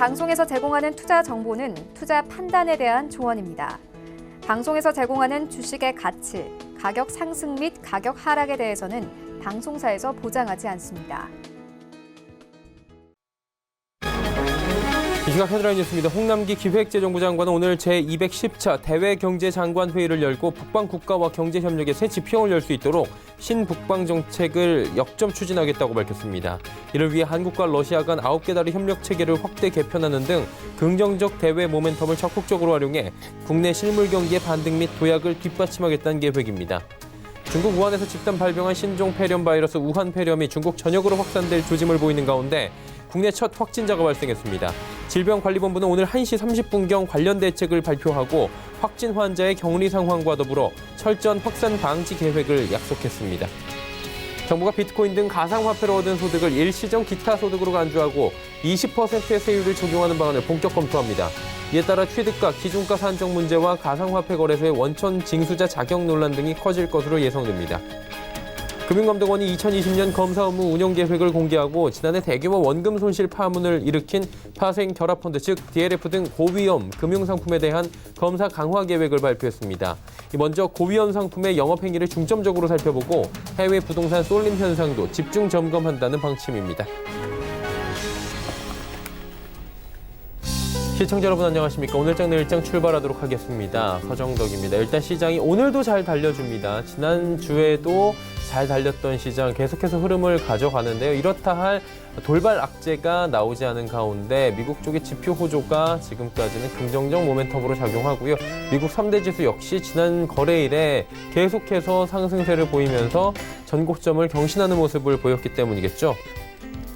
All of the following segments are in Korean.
방송에서 제공하는 투자 정보는 투자 판단에 대한 조언입니다. 방송에서 제공하는 주식의 가치, 가격 상승 및 가격 하락에 대해서는 방송사에서 보장하지 않습니다. 이 시각 헤드라인 뉴스입니다. 홍남기 기획재정부 장관은 오늘 제210차 대외경제장관 회의를 열고 북방 국가와 경제협력의 새 지평을 열 수 있도록 신북방 정책을 역점 추진하겠다고 밝혔습니다. 이를 위해 한국과 러시아 간 9개 다리 협력 체계를 확대 개편하는 등 긍정적 대외 모멘텀을 적극적으로 활용해 국내 실물 경기의 반등 및 도약을 뒷받침하겠다는 계획입니다. 중국 우한에서 집단 발병한 신종 폐렴 바이러스 우한 폐렴이 중국 전역으로 확산될 조짐을 보이는 가운데 국내 첫 확진자가 발생했습니다. 질병관리본부는 오늘 1시 30분경 관련 대책을 발표하고 확진 환자의 격리 상황과 더불어 철저한 확산 방지 계획을 약속했습니다. 정부가 비트코인 등 가상화폐로 얻은 소득을 일시적 기타 소득으로 간주하고 20%의 세율을 적용하는 방안을 본격 검토합니다. 이에 따라 취득가, 기준가 산정 문제와 가상화폐 거래소의 원천 징수자 자격 논란 등이 커질 것으로 예상됩니다. 금융감독원이 2020년 검사 업무 운영 계획을 공개하고 지난해 대규모 원금 손실 파문을 일으킨 파생 결합펀드 즉 DLF 등 고위험 금융상품에 대한 검사 강화 계획을 발표했습니다. 먼저 고위험 상품의 영업행위를 중점적으로 살펴보고 해외 부동산 쏠림 현상도 집중 점검한다는 방침입니다. 시청자 여러분 안녕하십니까. 오늘장 내일장 출발하도록 하겠습니다. 서정덕입니다. 일단 시장이 오늘도 잘 달려줍니다. 지난주에도 잘 달렸던 시장 계속해서 흐름을 가져가는데요. 이렇다 할 돌발 악재가 나오지 않은 가운데 미국 쪽의 지표 호조가 지금까지는 긍정적 모멘텀으로 작용하고요. 미국 3대 지수 역시 지난 거래일에 계속해서 상승세를 보이면서 전고점을 경신하는 모습을 보였기 때문이겠죠.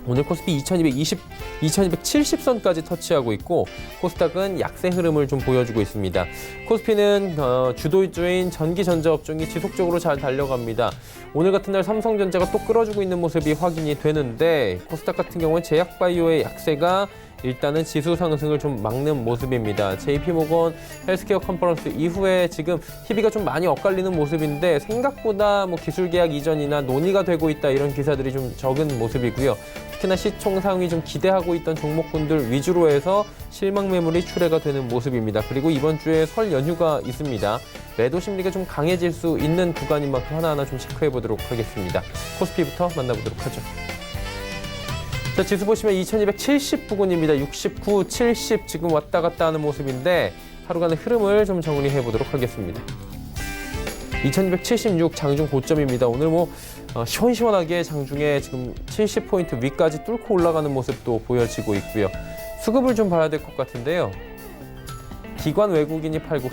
오늘 코스피 2270선까지 터치하고 있고 코스닥은 약세 흐름을 좀 보여주고 있습니다. 코스피는 주도주인 전기전자업종이 지속적으로 잘 달려갑니다. 오늘 같은 날 삼성전자가 또 끌어주고 있는 모습이 확인이 되는데 코스닥 같은 경우는 제약바이오의 약세가 일단은 지수 상승을 좀 막는 모습입니다. JP모건 헬스케어 컨퍼런스 이후에 지금 희비가 좀 많이 엇갈리는 모습인데 생각보다 기술 계약 이전이나 논의가 되고 있다 이런 기사들이 좀 적은 모습이고요. 특히나 시총 상위 좀 기대하고 있던 종목군들 위주로 해서 실망 매물이 출회가 되는 모습입니다. 그리고 이번 주에 설 연휴가 있습니다. 매도 심리가 좀 강해질 수 있는 구간인 만큼 하나하나 좀 체크해 보도록 하겠습니다. 코스피부터 만나보도록 하죠. 자, 지수 보시면 2270 부근입니다. 69, 70 지금 왔다 갔다 하는 모습인데 하루간의 흐름을 좀 정리해 보도록 하겠습니다. 2276 장중 고점입니다. 오늘 시원시원하게 장중에 지금 70포인트 위까지 뚫고 올라가는 모습도 보여지고 있고요. 수급을 좀 봐야 될 것 같은데요. 기관 외국인이 팔고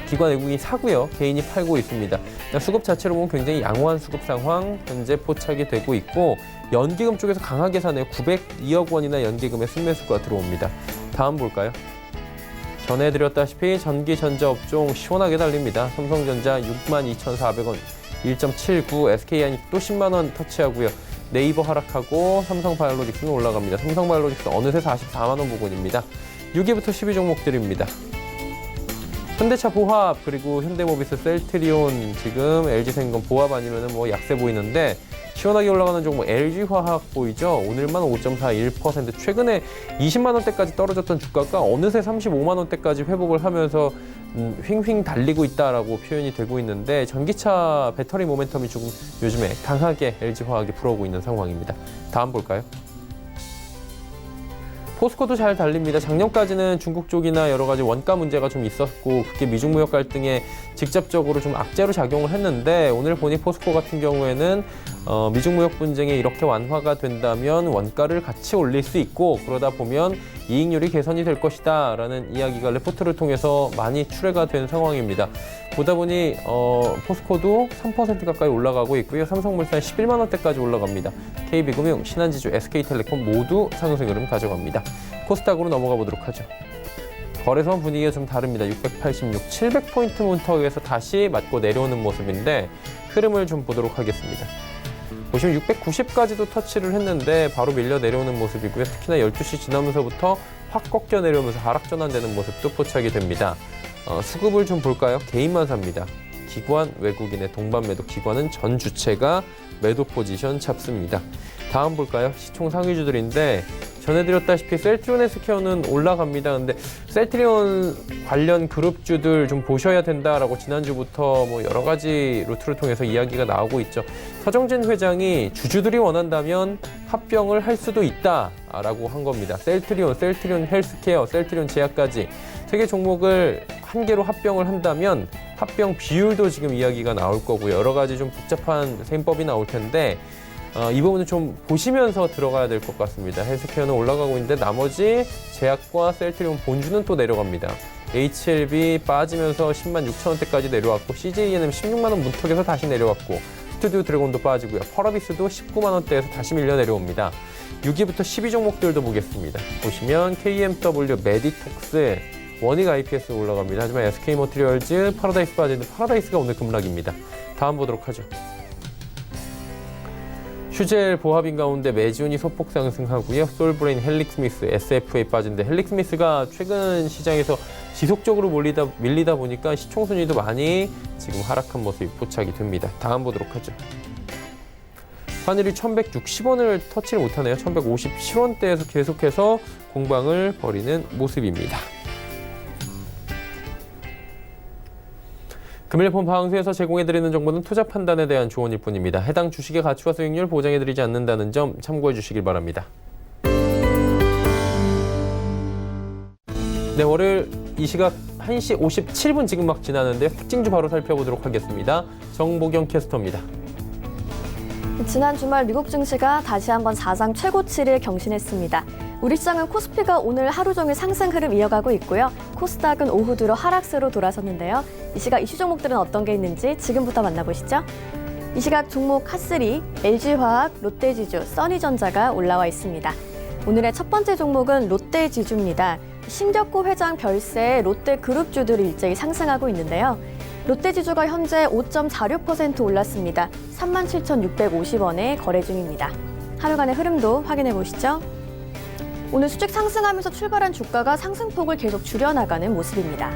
기관 외국인이 사고요. 개인이 팔고 있습니다. 수급 자체로 보면 굉장히 양호한 수급 상황 현재 포착이 되고 있고 연기금 쪽에서 강하게 사네요. 902억 원이나 연기금의 순매수가 들어옵니다. 다음 볼까요? 전해드렸다시피 전기전자업종 시원하게 달립니다. 삼성전자 62,400원 1.79, SK하이닉 또 10만 원 터치하고요. 네이버 하락하고 삼성바이오로직스는 올라갑니다. 삼성바이오로직스 어느새 44만 원 부근입니다. 6위부터 10위 종목들입니다. 현대차 보합 그리고 현대모비스 셀트리온 지금 LG생건 보합 아니면은 약세 보이는데 시원하게 올라가는 종목 LG화학 보이죠? 오늘만 5.41% 최근에 20만 원대까지 떨어졌던 주가가 어느새 35만 원대까지 회복을 하면서 휑휑 달리고 있다라고 표현이 되고 있는데 전기차 배터리 모멘텀이 조금 요즘에 강하게 LG화학이 불어오고 있는 상황입니다. 다음 볼까요? 포스코도 잘 달립니다. 작년까지는 중국 쪽이나 여러 가지 원가 문제가 좀 있었고 그게 미중 무역 갈등에 직접적으로 좀 악재로 작용을 했는데 오늘 보니 포스코 같은 경우에는 미중 무역 분쟁이 이렇게 완화가 된다면 원가를 같이 올릴 수 있고 그러다 보면 이익률이 개선이 될 것이다 라는 이야기가 레포트를 통해서 많이 출회가 된 상황입니다. 보다 보니 포스코도 3% 가까이 올라가고 있고요. 삼성물산 11만 원대까지 올라갑니다. KB금융, 신한지주, SK텔레콤 모두 상승 흐름 가져갑니다. 코스닥으로 넘어가 보도록 하죠. 거래소 분위기가 좀 다릅니다. 686, 700포인트 문턱에서 다시 맞고 내려오는 모습인데 흐름을 좀 보도록 하겠습니다. 보시면 690까지도 터치를 했는데 바로 밀려 내려오는 모습이고요. 특히나 12시 지나면서부터 확 꺾여 내려오면서 하락 전환되는 모습도 포착이 됩니다. 수급을 좀 볼까요? 개인만 삽니다. 기관, 외국인의 동반 매도, 기관은 전 주체가 매도 포지션 잡습니다. 다음 볼까요? 시총 상위주들인데 전해드렸다시피 셀트리온 헬스케어는 올라갑니다. 근데 셀트리온 관련 그룹주들 좀 보셔야 된다라고 지난주부터 뭐 여러 가지 루트를 통해서 이야기가 나오고 있죠. 서정진 회장이 주주들이 원한다면 합병을 할 수도 있다라고 한 겁니다. 셀트리온 헬스케어, 셀트리온 제약까지 세 개 종목을 한 개로 합병을 한다면 합병 비율도 지금 이야기가 나올 거고요. 여러 가지 좀 복잡한 셈법이 나올 텐데 이 부분은 좀 보시면서 들어가야 될 것 같습니다. 헬스케어는 올라가고 있는데 나머지 제약과 셀트리온 본주는 또 내려갑니다. HLB 빠지면서 10만 6천 원대까지 내려왔고 CJENM 16만 원 문턱에서 다시 내려왔고 스튜디오 드래곤도 빠지고요. 펄어비스도 19만 원대에서 다시 밀려 내려옵니다. 6위부터 10위 종목들도 보겠습니다. 보시면 KMW, 메디톡스, 원익 IPS 올라갑니다. 하지만 SK머티리얼즈, 파라다이스 빠지는데 파라다이스가 오늘 급락입니다. 다음 보도록 하죠. 휴젤 보합인 가운데 메지온이 소폭 상승하고요. 솔브레인, 헬릭스미스, SFA 빠진데 헬릭스미스가 최근 시장에서 지속적으로 밀리다 보니까 시총순위도 많이 지금 하락한 모습이 포착이 됩니다. 다음 보도록 하죠. 환율이 1160원을 터치를 못하네요. 1157원대에서 계속해서 공방을 벌이는 모습입니다. 금일폰 방송에서 제공해드리는 정보는 투자 판단에 대한 조언일 뿐입니다. 해당 주식의 가치와 수익률 보장해드리지 않는다는 점 참고해 주시길 바랍니다. 네, 월요일 이 시각 1시 57분 지금 막 지나는데 특징주 바로 살펴보도록 하겠습니다. 정보경 캐스터입니다. 지난 주말 미국 증시가 다시 한번 사상 최고치를 경신했습니다. 우리 시장은 코스피가 오늘 하루 종일 상승 흐름 이어가고 있고요. 코스닥은 오후 들어 하락세로 돌아섰는데요. 이 시각 이슈 종목들은 어떤 게 있는지 지금부터 만나보시죠. 이 시각 종목 핫3, LG화학, 롯데지주, 써니전자가 올라와 있습니다. 오늘의 첫 번째 종목은 롯데지주입니다. 신격호 회장 별세에 롯데그룹주들이 일제히 상승하고 있는데요. 롯데지주가 현재 5.46% 올랐습니다. 37,650원에 거래 중입니다. 하루간의 흐름도 확인해 보시죠. 오늘 수직 상승하면서 출발한 주가가 상승폭을 계속 줄여나가는 모습입니다.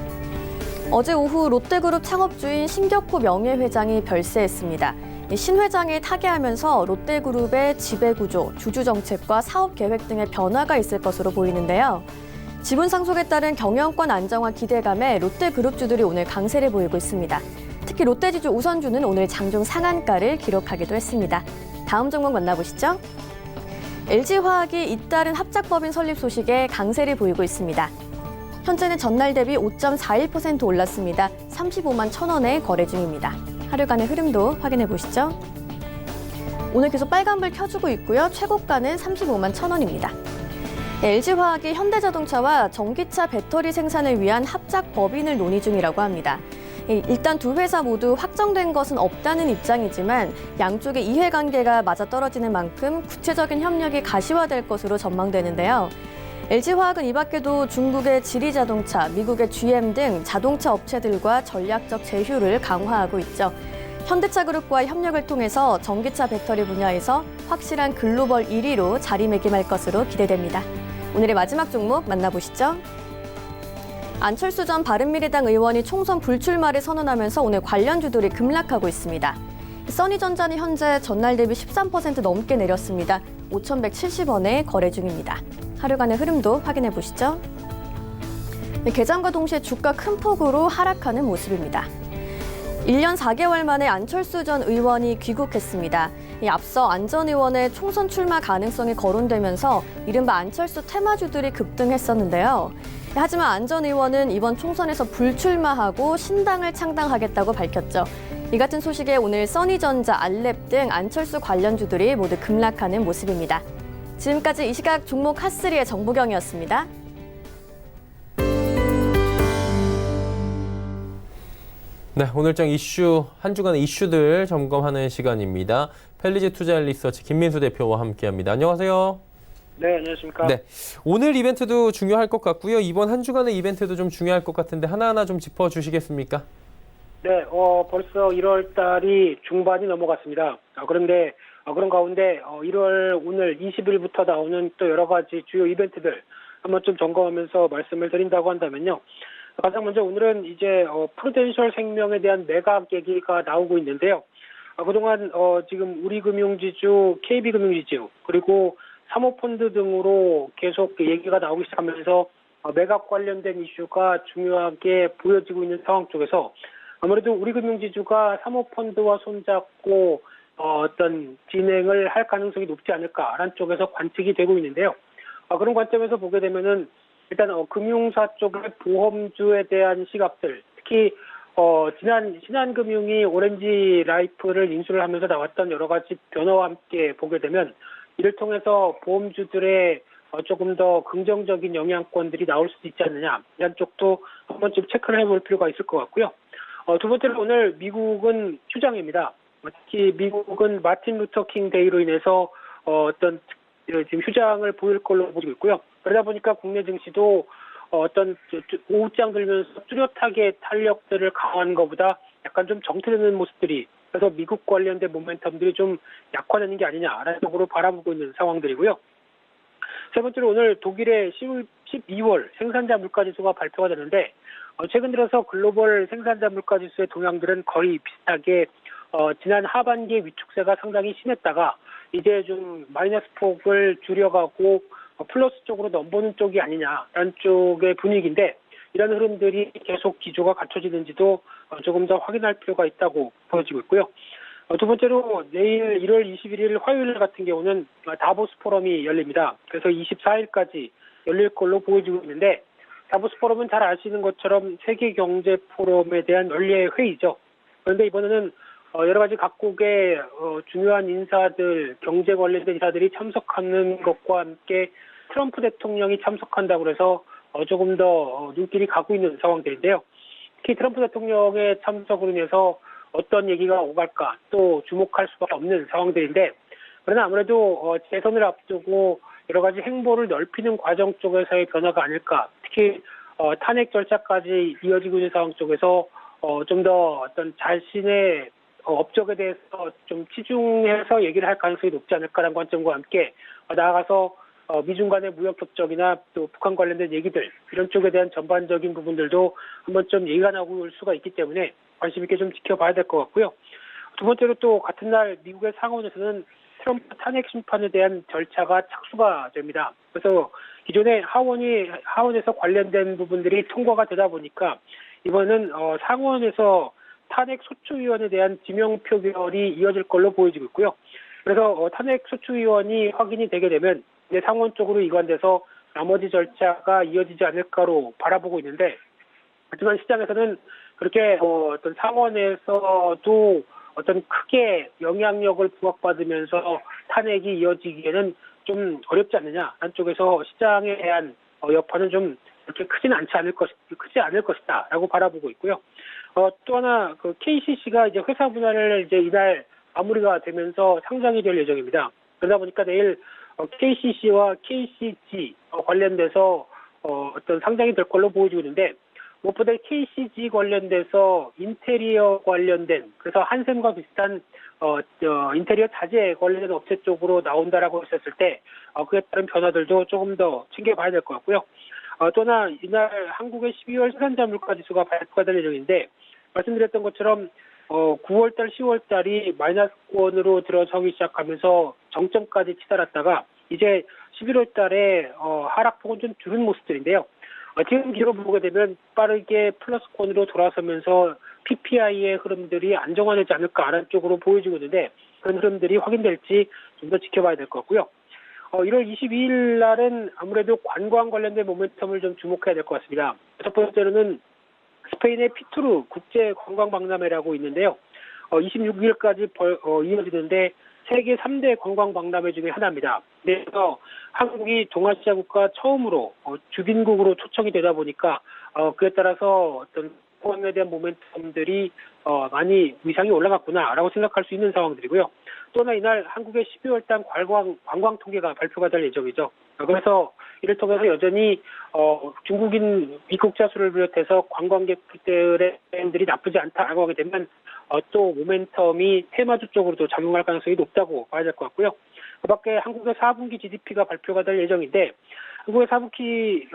어제 오후 롯데그룹 창업주인 신격호 명예회장이 별세했습니다. 신 회장이 타계하면서 롯데그룹의 지배구조, 주주정책과 사업계획 등의 변화가 있을 것으로 보이는데요. 지분 상속에 따른 경영권 안정화 기대감에 롯데그룹주들이 오늘 강세를 보이고 있습니다. 특히 롯데지주 우선주는 오늘 장중 상한가를 기록하기도 했습니다. 다음 종목 만나보시죠. LG화학이 잇따른 합작법인 설립 소식에 강세를 보이고 있습니다. 현재는 전날 대비 5.41% 올랐습니다. 35만 1,000원에 거래 중입니다. 하루간의 흐름도 확인해 보시죠. 오늘 계속 빨간불 켜주고 있고요. 최고가는 35만 1,000원입니다. LG화학이 현대자동차와 전기차 배터리 생산을 위한 합작 법인을 논의 중이라고 합니다. 일단 두 회사 모두 확정된 것은 없다는 입장이지만 양쪽의 이해관계가 맞아떨어지는 만큼 구체적인 협력이 가시화될 것으로 전망되는데요. LG화학은 이 밖에도 중국의 지리자동차, 미국의 GM 등 자동차 업체들과 전략적 제휴를 강화하고 있죠. 현대차그룹과의 협력을 통해서 전기차 배터리 분야에서 확실한 글로벌 1위로 자리매김할 것으로 기대됩니다. 오늘의 마지막 종목 만나보시죠. 안철수 전 바른미래당 의원이 총선 불출마를 선언하면서 오늘 관련주들이 급락하고 있습니다. 써니전자는 현재 전날 대비 13% 넘게 내렸습니다. 5,170원에 거래 중입니다. 하루간의 흐름도 확인해 보시죠. 개장과 동시에 주가 큰 폭으로 하락하는 모습입니다. 1년 4개월 만에 안철수 전 의원이 귀국했습니다. 앞서 안 전 의원의 총선 출마 가능성이 거론되면서 이른바 안철수 테마주들이 급등했었는데요. 하지만 안 전 의원은 이번 총선에서 불출마하고 신당을 창당하겠다고 밝혔죠. 이 같은 소식에 오늘 써니전자, 알랩 등 안철수 관련주들이 모두 급락하는 모습입니다. 지금까지 이 시각 종목 핫3의 정보경이었습니다. 네, 오늘장 이슈, 한 주간의 이슈들 점검하는 시간입니다. 펠리지 투자 리서치 김민수 대표와 함께합니다. 안녕하세요. 네, 안녕하십니까. 네, 오늘 이벤트도 중요할 것 같고요. 이번 한 주간의 이벤트도 좀 중요할 것 같은데 하나하나 좀 짚어주시겠습니까? 네, 벌써 1월 달이 중반이 넘어갔습니다. 그런데 그런 가운데 1월 오늘 20일부터 나오는 또 여러 가지 주요 이벤트들 한번 좀 점검하면서 말씀을 드린다고 한다면요. 가장 먼저 오늘은 이제 프루덴셜 생명에 대한 매각 얘기가 나오고 있는데요. 그동안 지금 우리금융지주, KB금융지주 그리고 사모펀드 등으로 계속 얘기가 나오기 시작하면서 매각 관련된 이슈가 중요하게 보여지고 있는 상황 쪽에서 아무래도 우리 금융지주가 사모펀드와 손잡고 어떤 진행을 할 가능성이 높지 않을까라는 쪽에서 관측이 되고 있는데요. 그런 관점에서 보게 되면은 일단 금융사 쪽의 보험주에 대한 시각들, 특히 지난 신한금융이 오렌지 라이프를 인수를 하면서 나왔던 여러 가지 변화와 함께 보게 되면 이를 통해서 보험주들의 조금 더 긍정적인 영향권들이 나올 수도 있지 않느냐 이런 쪽도 한 번쯤 체크를 해볼 필요가 있을 것 같고요. 두 번째로 오늘 미국은 휴장입니다. 특히 미국은 마틴 루터 킹 데이로 인해서 어떤 지금 휴장을 보일 걸로 보고 있고요. 그러다 보니까 국내 증시도 어떤 오후장 들면서 뚜렷하게 탄력들을 강화하는 것보다 약간 좀 정체되는 모습들이 그래서 미국 관련된 모멘텀들이 좀 약화되는 게 아니냐라는 쪽으로 바라보고 있는 상황들이고요. 세 번째로 오늘 독일의 12월 생산자 물가지수가 발표가 되는데 최근 들어서 글로벌 생산자 물가지수의 동향들은 거의 비슷하게 지난 하반기에 위축세가 상당히 심했다가 이제 좀 마이너스 폭을 줄여가고 플러스 쪽으로 넘보는 쪽이 아니냐라는 쪽의 분위기인데 이런 흐름들이 계속 기조가 갖춰지는지도 조금 더 확인할 필요가 있다고 보여지고 있고요. 두 번째로 내일 1월 21일 화요일 같은 경우는 다보스 포럼이 열립니다. 그래서 24일까지 열릴 걸로 보여지고 있는데 다보스 포럼은 잘 아시는 것처럼 세계 경제 포럼에 대한 연례 회의죠. 그런데 이번에는 여러 가지 각국의 중요한 인사들, 경제 관련된 인사들이 참석하는 것과 함께 트럼프 대통령이 참석한다고 해서 조금 더 눈길이 가고 있는 상황들인데요. 특히 트럼프 대통령의 참석으로 인해서 어떤 얘기가 오갈까 또 주목할 수밖에 없는 상황들인데 그러나 아무래도 재선을 앞두고 여러 가지 행보를 넓히는 과정 쪽에서의 변화가 아닐까. 특히 탄핵 절차까지 이어지고 있는 상황 쪽에서 좀 더 어떤 자신의 업적에 대해서 좀 치중해서 얘기를 할 가능성이 높지 않을까라는 관점과 함께 나아가서 미중 간의 무역 협정이나 또 북한 관련된 얘기들 이런 쪽에 대한 전반적인 부분들도 한번 좀 얘기가 나올 수가 있기 때문에 관심 있게 좀 지켜봐야 될 것 같고요. 두 번째로 또 같은 날 미국의 상원에서는 트럼프 탄핵 심판에 대한 절차가 착수가 됩니다. 그래서 기존에 하원에서 관련된 부분들이 통과가 되다 보니까 이번은 상원에서 탄핵 소추위원에 대한 지명 표결이 이어질 걸로 보여지고 있고요. 그래서 탄핵 소추위원이 확인이 되게 되면 이제 상원 쪽으로 이관돼서 나머지 절차가 이어지지 않을까로 바라보고 있는데 하지만 시장에서는 그렇게 어떤 상원에서도 어떤 크게 영향력을 부각받으면서 탄핵이 이어지기에는 좀 어렵지 않느냐 한쪽에서 시장에 대한 여파는 좀 그렇게 크지 않을 것이다라고 바라보고 있고요. 또 하나 그 KCC가 이제 회사 분할을 이제 이날 마무리가 되면서 상장이 될 예정입니다. 그러다 보니까 내일 KCC와 KCG 관련돼서 어떤 상장이 될 걸로 보여지고 있는데 무엇보다 KCG 관련돼서 인테리어 관련된 그래서 한샘과 비슷한 인테리어 자재 관련된 업체 쪽으로 나온다라고 했었을 때 그에 따른 변화들도 조금 더 챙겨봐야 될 것 같고요. 또 하나 이날 한국의 12월 생산자 물가지수가 발표가 될 예정인데 말씀드렸던 것처럼 9월달, 10월달이 마이너스권으로 들어서기 시작하면서 정점까지 치달았다가 이제 11월달에 하락폭은 좀 줄은 모습들인데요. 지금 기록 보게 되면 빠르게 플러스권으로 돌아서면서 PPI의 흐름들이 안정화되지 않을까라는 쪽으로 보여지고 있는데 그런 흐름들이 확인될지 좀 더 지켜봐야 될 것 같고요. 1월 22일 날은 아무래도 관광 관련된 모멘텀을 좀 주목해야 될 것 같습니다. 첫 번째로는 스페인의 피투르 국제관광박람회라고 있는데요. 26일까지 이어지는데 세계 3대 관광박람회 중에 하나입니다. 그래서 한국이 동아시아 국가 처음으로 주빈국으로 초청이 되다 보니까 그에 따라서 어떤 포함에 대한 모멘텀들이 많이 위상이 올라갔구나라고 생각할 수 있는 상황들이고요. 또 하나 이날 한국의 12월달 관광 통계가 발표가 될 예정이죠. 그래서 이를 통해서 여전히 중국인 입국자 수를 비롯해서 관광객들의 트렌드들이 나쁘지 않다라고 하게 되면 또 모멘텀이 테마주 쪽으로도 작용할 가능성이 높다고 봐야 될 것 같고요. 그 밖에 한국의 4분기 GDP가 발표가 될 예정인데 한국의 4분기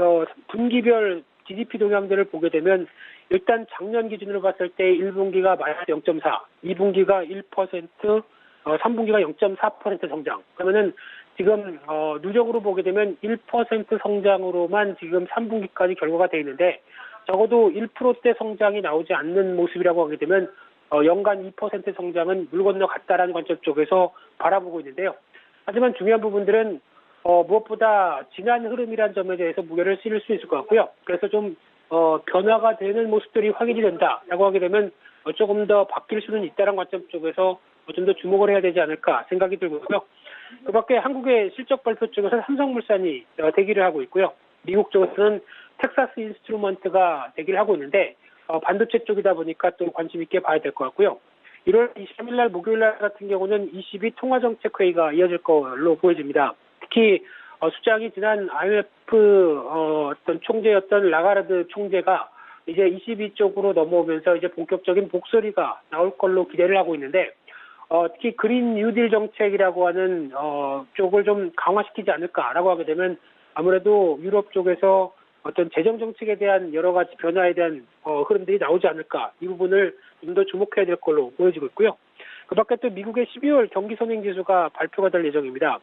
분기별 GDP 동향들을 보게 되면 일단 작년 기준으로 봤을 때 1분기가 마이너스 0.4, 2분기가 1%, 3분기가 0.4% 성장. 그러면은 지금 누적으로 보게 되면 1% 성장으로만 지금 3분기까지 결과가 돼 있는데 적어도 1%대 성장이 나오지 않는 모습이라고 하게 되면 연간 2% 성장은 물 건너 갔다라는 관점 쪽에서 바라보고 있는데요. 하지만 중요한 부분들은 무엇보다 지난 흐름이라는 점에 대해서 무게를 실을 수 있을 것 같고요. 그래서 좀 변화가 되는 모습들이 확인이 된다라고 하게 되면 조금 더 바뀔 수는 있다는 관점 쪽에서 좀 더 주목을 해야 되지 않을까 생각이 들고요. 그 밖에 한국의 실적 발표 쪽에서 삼성물산이 대기를 하고 있고요. 미국 쪽에서는 텍사스 인스트루먼트가 대기를 하고 있는데 반도체 쪽이다 보니까 또 관심 있게 봐야 될 것 같고요. 1월 23일 날 목요일 날 같은 경우는 22 통화정책회의가 이어질 걸로 보여집니다. 특히 수장이 지난 IMF 어떤 총재였던 라가르드 총재가 이제 22 쪽으로 넘어오면서 이제 본격적인 목소리가 나올 걸로 기대를 하고 있는데 특히 그린 뉴딜 정책이라고 하는 쪽을 좀 강화시키지 않을까라고 하게 되면 아무래도 유럽 쪽에서 어떤 재정 정책에 대한 여러 가지 변화에 대한 흐름들이 나오지 않을까 이 부분을 좀 더 주목해야 될 걸로 보여지고 있고요. 그 밖에 또 미국의 12월 경기 선행 지수가 발표가 될 예정입니다.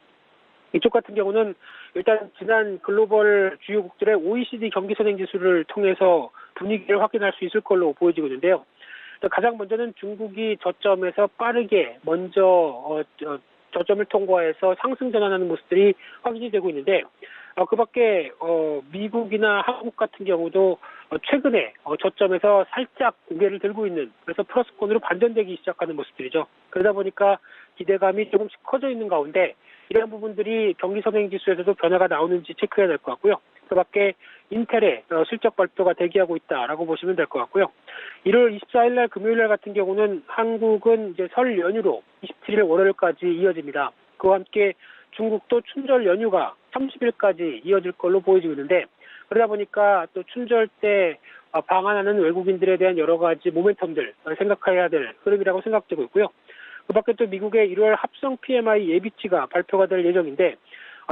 이쪽 같은 경우는 일단 지난 글로벌 주요국들의 OECD 경기 선행 지수를 통해서 분위기를 확인할 수 있을 걸로 보여지고 있는데요. 가장 먼저는 중국이 저점에서 빠르게 먼저 저점을 통과해서 상승 전환하는 모습들이 확인이 되고 있는데 그 밖에 미국이나 한국 같은 경우도 최근에 저점에서 살짝 고개를 들고 있는 그래서 플러스권으로 반전되기 시작하는 모습들이죠. 그러다 보니까 기대감이 조금씩 커져 있는 가운데 이런 부분들이 경기 선행 지수에서도 변화가 나오는지 체크해야 될 것 같고요. 그 밖에 인텔의 실적 발표가 대기하고 있다라고 보시면 될 것 같고요. 1월 24일 날 금요일 날 같은 경우는 한국은 이제 설 연휴로 27일 월요일까지 이어집니다. 그와 함께 중국도 춘절 연휴가 30일까지 이어질 걸로 보여지고 있는데 그러다 보니까 또 춘절 때 방한하는 외국인들에 대한 여러 가지 모멘텀들 생각해야 될 흐름이라고 생각되고 있고요. 그 밖에 또 미국의 1월 합성 PMI 예비치가 발표가 될 예정인데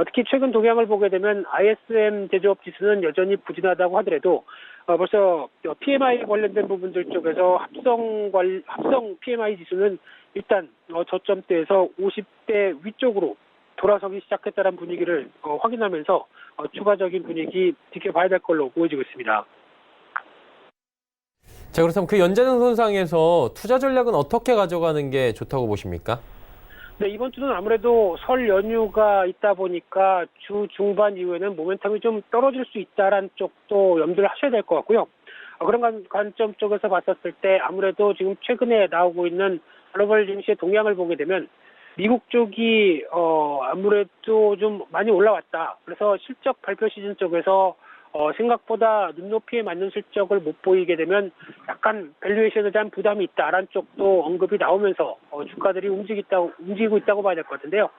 특히 최근 동향을 보게 되면 ISM 제조업 지수는 여전히 부진하다고 하더라도 벌써 PMI 관련된 부분들 쪽에서 합성 PMI 지수는 일단 저점대에서 50대 위쪽으로 돌아서기 시작했다는 분위기를 확인하면서 추가적인 분위기 지켜봐야 될 걸로 보여지고 있습니다. 자, 그렇다면 그 연장선상에서 투자 전략은 어떻게 가져가는 게 좋다고 보십니까? 네, 이번 주는 아무래도 설 연휴가 있다 보니까 주 중반 이후에는 모멘텀이 좀 떨어질 수 있다라는 쪽도 염두를 하셔야 될 것 같고요. 그런 관점 쪽에서 봤었을 때 아무래도 지금 최근에 나오고 있는 글로벌 증시의 동향을 보게 되면 미국 쪽이 아무래도 좀 많이 올라왔다. 그래서 실적 발표 시즌 쪽에서 생각보다 눈높이에 맞는 실적을 못 보이게 되면 약간 밸류에이션에 대한 부담이 있다라는 쪽도 언급이 나오면서 주가들이 움직이고 있다고 봐야 될 것 같은데요.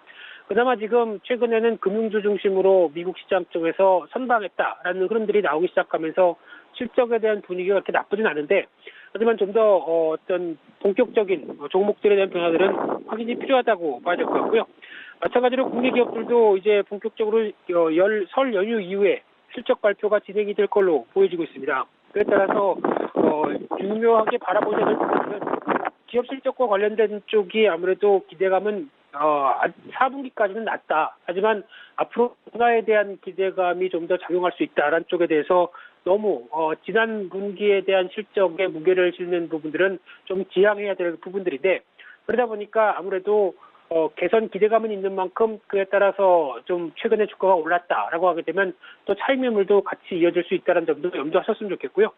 그나마 지금 최근에는 금융주 중심으로 미국 시장 쪽에서 선방했다라는 흐름들이 나오기 시작하면서 실적에 대한 분위기가 그렇게 나쁘진 않은데 하지만 좀 더 어떤 본격적인 종목들에 대한 변화들은 확인이 필요하다고 봐야 될 것 같고요. 마찬가지로 국내 기업들도 이제 본격적으로 설 연휴 이후에 실적 발표가 진행이 될 걸로 보여지고 있습니다. 그에 따라서 중요하게 바라보셔야 될 부분은 기업 실적과 관련된 쪽이 아무래도 기대감은 4분기까지는 낮다. 하지만 앞으로 변화에 대한 기대감이 좀 더 작용할 수 있다라는 쪽에 대해서 너무 지난 분기에 대한 실적에 무게를 실는 부분들은 좀 지양해야 될 부분들인데 그러다 보니까 아무래도 개선 기대감은 있는 만큼 그에 따라서 좀 최근에 주가가 올랐다라고 하게 되면 또 차익 매물도 같이 이어질 수 있다는 점도 염두하셨으면 좋겠고요.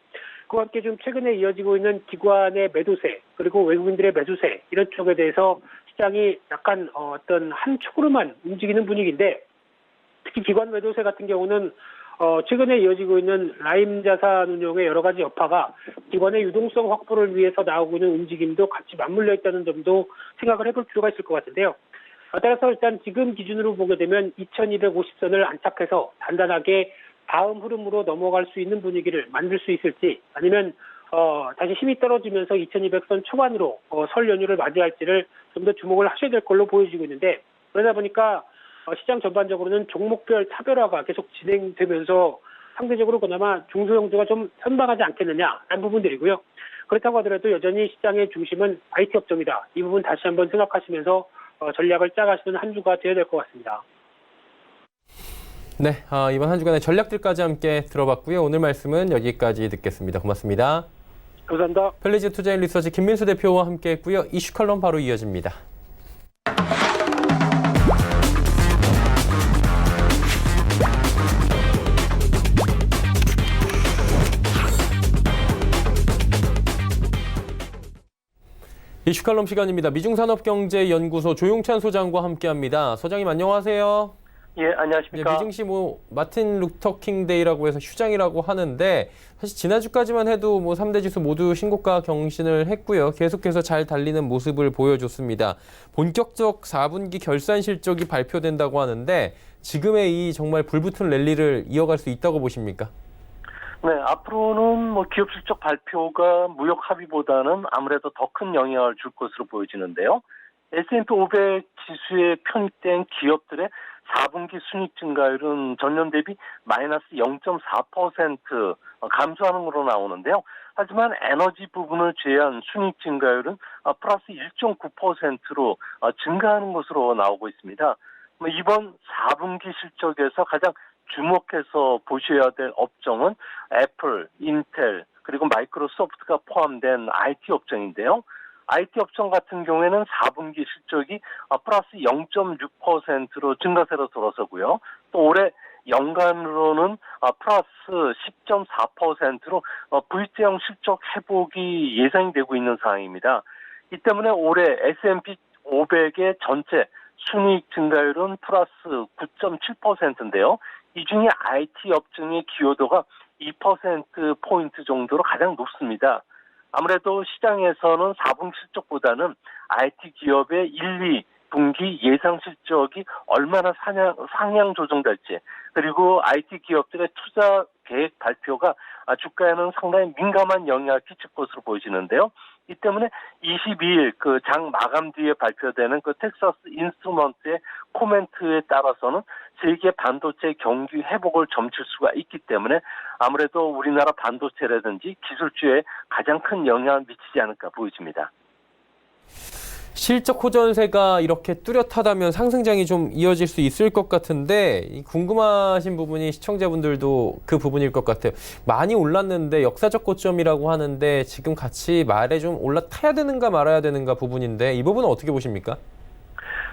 그와 함께 좀 최근에 이어지고 있는 기관의 매도세 그리고 외국인들의 매수세 이런 쪽에 대해서 시장이 약간 어떤 한 축으로만 움직이는 분위기인데 특히 기관 매도세 같은 경우는 최근에 이어지고 있는 라임 자산 운용의 여러 가지 여파가 기관의 유동성 확보를 위해서 나오고 있는 움직임도 같이 맞물려 있다는 점도 생각을 해볼 필요가 있을 것 같은데요. 따라서 일단 지금 기준으로 보게 되면 2250선을 안착해서 단단하게 다음 흐름으로 넘어갈 수 있는 분위기를 만들 수 있을지 아니면 다시 힘이 떨어지면서 2200선 초반으로 설 연휴를 맞이할지를 좀 더 주목을 하셔야 될 걸로 보여지고 있는데 그러다 보니까 시장 전반적으로는 종목별 차별화가 계속 진행되면서 상대적으로 그나마 중소형주가 좀 선방하지 않겠느냐라는 부분들이고요. 그렇다고 하더라도 여전히 시장의 중심은 IT 업종이다. 이 부분 다시 한번 생각하시면서 전략을 짜가시는 한 주가 되어야 될 것 같습니다. 네, 이번 한 주간의 전략들까지 함께 들어봤고요. 오늘 말씀은 여기까지 듣겠습니다. 고맙습니다. 감사합니다. 펠리즈 투자인 리서치 김민수 대표와 함께했고요. 이슈 칼럼 바로 이어집니다. 이슈칼럼 시간입니다. 미중산업경제연구소 조용찬 소장과 함께합니다. 소장님 안녕하세요. 예, 안녕하십니까. 미증시 마틴 루터킹 데이라고 해서 휴장이라고 하는데 사실 지난주까지만 해도 3대 지수 모두 신고가 경신을 했고요. 계속해서 잘 달리는 모습을 보여줬습니다. 본격적 4분기 결산 실적이 발표된다고 하는데 지금의 이 정말 불붙은 랠리를 이어갈 수 있다고 보십니까? 네, 앞으로는 기업 실적 발표가 무역 합의보다는 아무래도 더 큰 영향을 줄 것으로 보여지는데요. S&P 500 지수에 편입된 기업들의 4분기 순이익 증가율은 전년 대비 마이너스 0.4% 감소하는 것으로 나오는데요. 하지만 에너지 부분을 제외한 순이익 증가율은 플러스 1.9%로 증가하는 것으로 나오고 있습니다. 이번 4분기 실적에서 가장 주목해서 보셔야 될 업종은 애플, 인텔, 그리고 마이크로소프트가 포함된 IT 업종인데요. IT 업종 같은 경우에는 4분기 실적이 플러스 0.6%로 증가세로 돌아서고요. 또 올해 연간으로는 플러스 10.4%로 V자형 실적 회복이 예상이 되고 있는 상황입니다. 이 때문에 올해 S&P 500의 전체 순이익 증가율은 플러스 9.7%인데요. 이 중에 IT 업종의 기여도가 2%포인트 정도로 가장 높습니다. 아무래도 시장에서는 4분기 실적보다는 IT 기업의 1, 2분기 예상 실적이 얼마나 상향 조정될지, 그리고 IT 기업들의 투자 계획 발표가 주가에는 상당히 민감한 영향을 끼칠 것으로 보여지는데요. 이 때문에 22일 장 마감 뒤에 발표되는 텍사스 인스트루먼트의 코멘트에 따라서는 세계 반도체 경기 회복을 점칠 수가 있기 때문에 아무래도 우리나라 반도체라든지 기술주에 가장 큰 영향을 미치지 않을까 보여집니다. 실적 호전세가 이렇게 뚜렷하다면 상승장이 좀 이어질 수 있을 것 같은데 궁금하신 부분이 시청자분들도 그 부분일 것 같아요. 많이 올랐는데 역사적 고점이라고 하는데 지금 같이 말에 좀 올라타야 되는가 말아야 되는가 부분인데 이 부분은 어떻게 보십니까?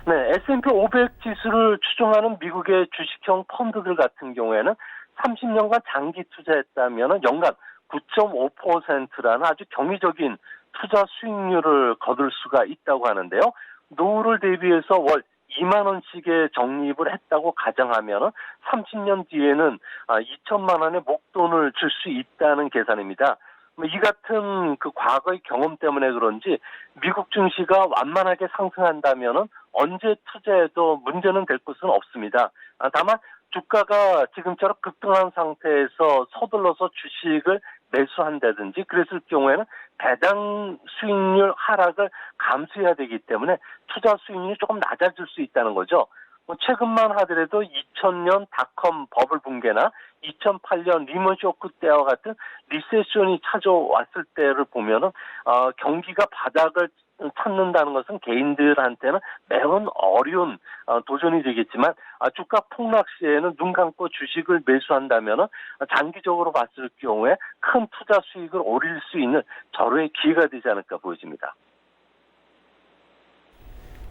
네, S&P 500 지수를 추종하는 미국의 주식형 펀드들 같은 경우에는 30년간 장기 투자했다면 연간 9.5%라는 아주 경이적인 투자 수익률을 거둘 수가 있다고 하는데요. 노후를 대비해서 월 2만 원씩의 적립을 했다고 가정하면 30년 뒤에는 2천만 원의 목돈을 줄 수 있다는 계산입니다. 이 같은 과거의 경험 때문에 그런지 미국 증시가 완만하게 상승한다면 언제 투자해도 문제는 될 것은 없습니다. 다만 주가가 지금처럼 급등한 상태에서 서둘러서 주식을 매수한다든지 그랬을 경우에는 배당 수익률 하락을 감수해야 되기 때문에 투자 수익률이 조금 낮아질 수 있다는 거죠. 최근만 하더라도 2000년 닷컴 버블 붕괴나 2008년 리먼 쇼크 때와 같은 리세션이 찾아왔을 때를 보면은 경기가 바닥을 찾는다는 것은 개인들한테는 매우 어려운 도전이 되겠지만 주가 폭락 시에는 눈 감고 주식을 매수한다면 장기적으로 봤을 경우에 큰 투자 수익을 올릴 수 있는 절호의 기회가 되지 않을까 보여집니다.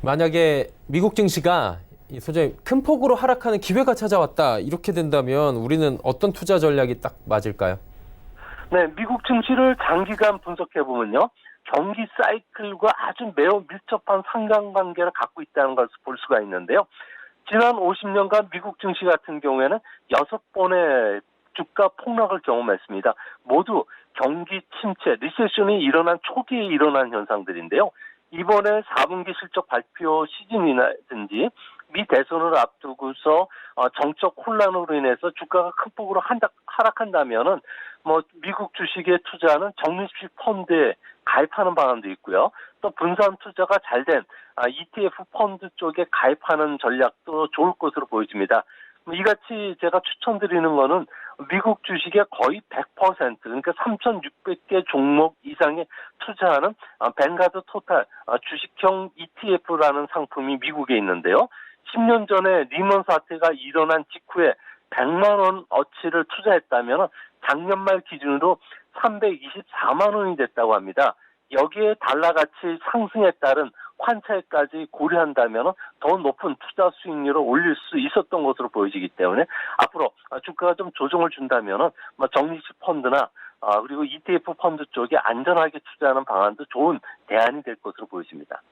만약에 미국 증시가 소장님 큰 폭으로 하락하는 기회가 찾아왔다 이렇게 된다면 우리는 어떤 투자 전략이 딱 맞을까요? 네, 미국 증시를 장기간 분석해 보면요. 경기 사이클과 아주 매우 밀접한 상관관계를 갖고 있다는 것을 볼 수가 있는데요. 지난 50년간 미국 증시 같은 경우에는 6번의 주가 폭락을 경험했습니다. 모두 경기 침체, 리세션이 일어난 초기에 일어난 현상들인데요. 이번에 4분기 실적 발표 시즌이라든지 미 대선을 앞두고서 정적 혼란으로 인해서 주가가 큰 폭으로 하락한다면은 미국 주식에 투자하는 적립식 펀드에 가입하는 방안도 있고요. 또 분산 투자가 잘 된 ETF 펀드 쪽에 가입하는 전략도 좋을 것으로 보여집니다. 이같이 제가 추천드리는 거는 미국 주식의 거의 100% 그러니까 3,600개 종목 이상에 투자하는 뱅가드 토탈 주식형 ETF라는 상품이 미국에 있는데요. 10년 전에 리먼 사태가 일어난 직후에 100만 원어치를 투자했다면 작년 말 기준으로 324만 원이 됐다고 합니다. 여기에 달러 가치 상승에 따른 환차익까지 고려한다면 더 높은 투자 수익률을 올릴 수 있었던 것으로 보여지기 때문에 앞으로 주가가 좀 조정을 준다면 적립식 펀드나 그리고 ETF 펀드 쪽에 안전하게 투자하는 방안도 좋은 대안이 될 것으로 보여집니다.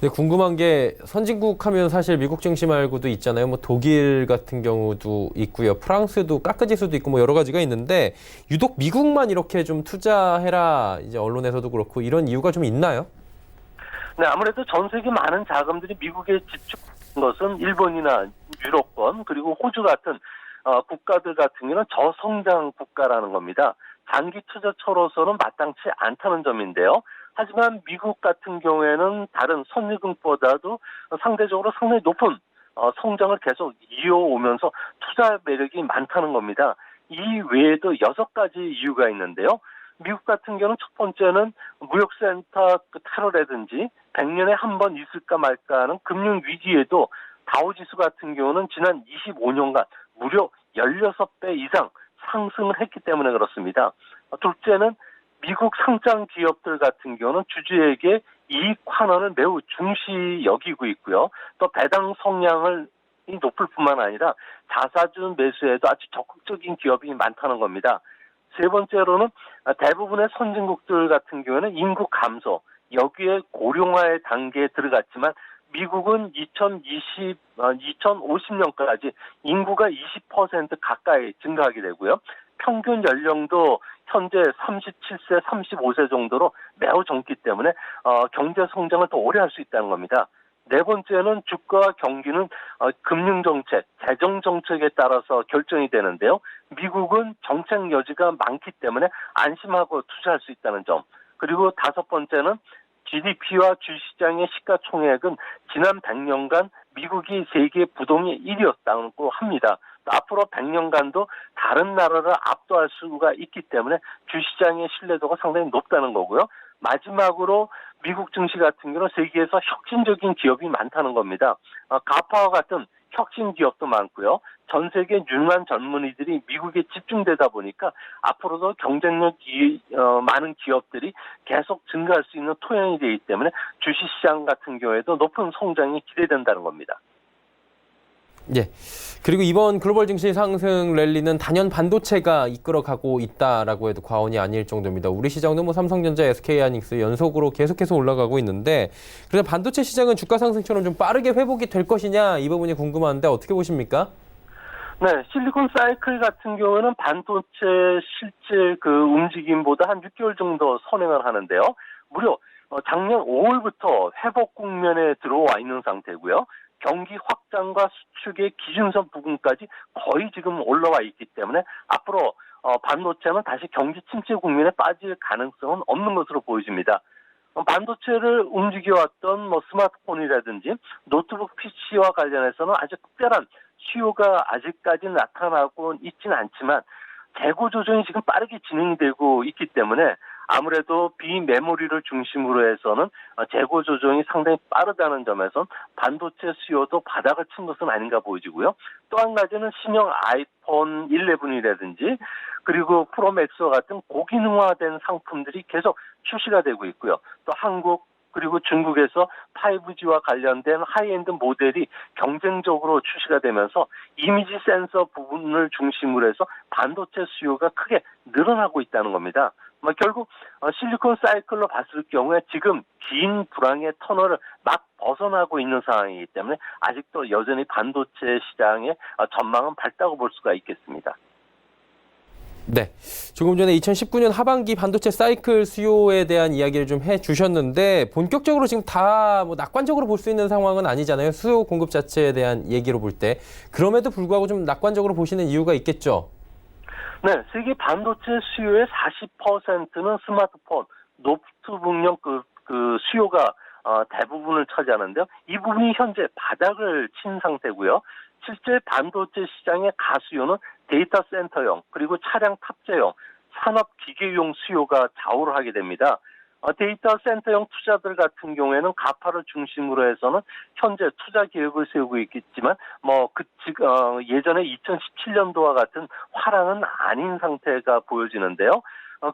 네, 궁금한 게 선진국 하면 사실 미국 증시 말고도 있잖아요. 뭐 독일 같은 경우도 있고요. 프랑스도 깎아지수도 있고 뭐 여러 가지가 있는데 유독 미국만 이렇게 좀 투자해라 이제 언론에서도 그렇고 이런 이유가 좀 있나요? 네, 아무래도 전 세계 많은 자금들이 미국에 집중한 것은 일본이나 유럽권 그리고 호주 같은 국가들 같은 경우는 저성장 국가라는 겁니다. 장기 투자처로서는 마땅치 않다는 점인데요. 하지만 미국 같은 경우에는 다른 선진국보다도 상대적으로 상당히 높은 성장을 계속 이어오면서 투자 매력이 많다는 겁니다. 이 외에도 6가지 이유가 있는데요. 미국 같은 경우는 첫 번째는 무역센터 테러라든지 100년에 한 번 있을까 말까 하는 금융위기에도 다우지수 같은 경우는 지난 25년간 무려 16배 이상 상승을 했기 때문에 그렇습니다. 둘째는 미국 상장 기업들 같은 경우는 주주에게 이익 환원을 매우 중시 여기고 있고요. 또 배당 성향을 높을 뿐만 아니라 자사주 매수에도 아주 적극적인 기업이 많다는 겁니다. 세 번째로는 대부분의 선진국들 같은 경우에는 인구 감소, 여기에 고령화의 단계에 들어갔지만 미국은 2050년까지 인구가 20% 가까이 증가하게 되고요. 평균 연령도 현재 37세, 35세 정도로 매우 젊기 때문에 경제 성장을 더 오래 할 수 있다는 겁니다. 네 번째는 주가와 경기는 금융정책, 재정정책에 따라서 결정이 되는데요. 미국은 정책 여지가 많기 때문에 안심하고 투자할 수 있다는 점. 그리고 다섯 번째는 GDP와 주시장의 시가총액은 지난 100년간 미국이 세계 부동의 1위였다고 합니다. 앞으로 100년간도 다른 나라를 압도할 수가 있기 때문에 주시장의 신뢰도가 상당히 높다는 거고요. 마지막으로 미국 증시 같은 경우는 세계에서 혁신적인 기업이 많다는 겁니다. 가파와 같은 혁신 기업도 많고요. 전 세계 유능한 젊은이들이 미국에 집중되다 보니까 앞으로도 경쟁력이 많은 기업들이 계속 증가할 수 있는 토양이 되기 때문에 주식시장 같은 경우에도 높은 성장이 기대된다는 겁니다. 예. 그리고 이번 글로벌 증시 상승 랠리는 단연 반도체가 이끌어가고 있다라고 해도 과언이 아닐 정도입니다. 우리 시장도 뭐 삼성전자, SK하이닉스 연속으로 계속해서 올라가고 있는데 그래서 반도체 시장은 주가 상승처럼 좀 빠르게 회복이 될 것이냐 이 부분이 궁금한데 어떻게 보십니까? 네, 실리콘 사이클 같은 경우는 반도체 실질 움직임보다 한 6개월 정도 선행을 하는데요. 무려 작년 5월부터 회복 국면에 들어와 있는 상태고요. 경기 확장과 수축의 기준선 부분까지 거의 지금 올라와 있기 때문에 앞으로 반도체는 다시 경기 침체 국면에 빠질 가능성은 없는 것으로 보여집니다. 반도체를 움직여왔던 스마트폰이라든지 노트북 PC와 관련해서는 아주 특별한 수요가 아직까지 나타나고 있지는 않지만 재고 조정이 지금 빠르게 진행이 되고 있기 때문에 아무래도 비메모리를 중심으로 해서는 재고 조정이 상당히 빠르다는 점에서 반도체 수요도 바닥을 친 것은 아닌가 보여지고요. 또 한 가지는 신형 아이폰 11이라든지 그리고 프로맥스와 같은 고기능화된 상품들이 계속 출시가 되고 있고요. 또 한국 그리고 중국에서 5G와 관련된 하이엔드 모델이 경쟁적으로 출시가 되면서 이미지 센서 부분을 중심으로 해서 반도체 수요가 크게 늘어나고 있다는 겁니다. 결국 실리콘 사이클로 봤을 경우에 지금 긴 불황의 터널을 막 벗어나고 있는 상황이기 때문에 아직도 여전히 반도체 시장의 전망은 밝다고 볼 수가 있겠습니다. 네, 조금 전에 2019년 하반기 반도체 사이클 수요에 대한 이야기를 좀 해주셨는데 본격적으로 지금 다 낙관적으로 볼 수 있는 상황은 아니잖아요. 수요 공급 자체에 대한 얘기로 볼 때. 그럼에도 불구하고 좀 낙관적으로 보시는 이유가 있겠죠? 네, 세계 반도체 수요의 40%는 스마트폰, 노트북용 수요가 대부분을 차지하는데요. 이 부분이 현재 바닥을 친 상태고요. 실제 반도체 시장의 가수요는 데이터 센터용 그리고 차량 탑재용, 산업 기계용 수요가 좌우를 하게 됩니다. 데이터 센터형 투자들 같은 경우에는 가파를 중심으로 해서는 현재 투자 계획을 세우고 있겠지만 예전에 2017년도와 같은 화랑은 아닌 상태가 보여지는데요.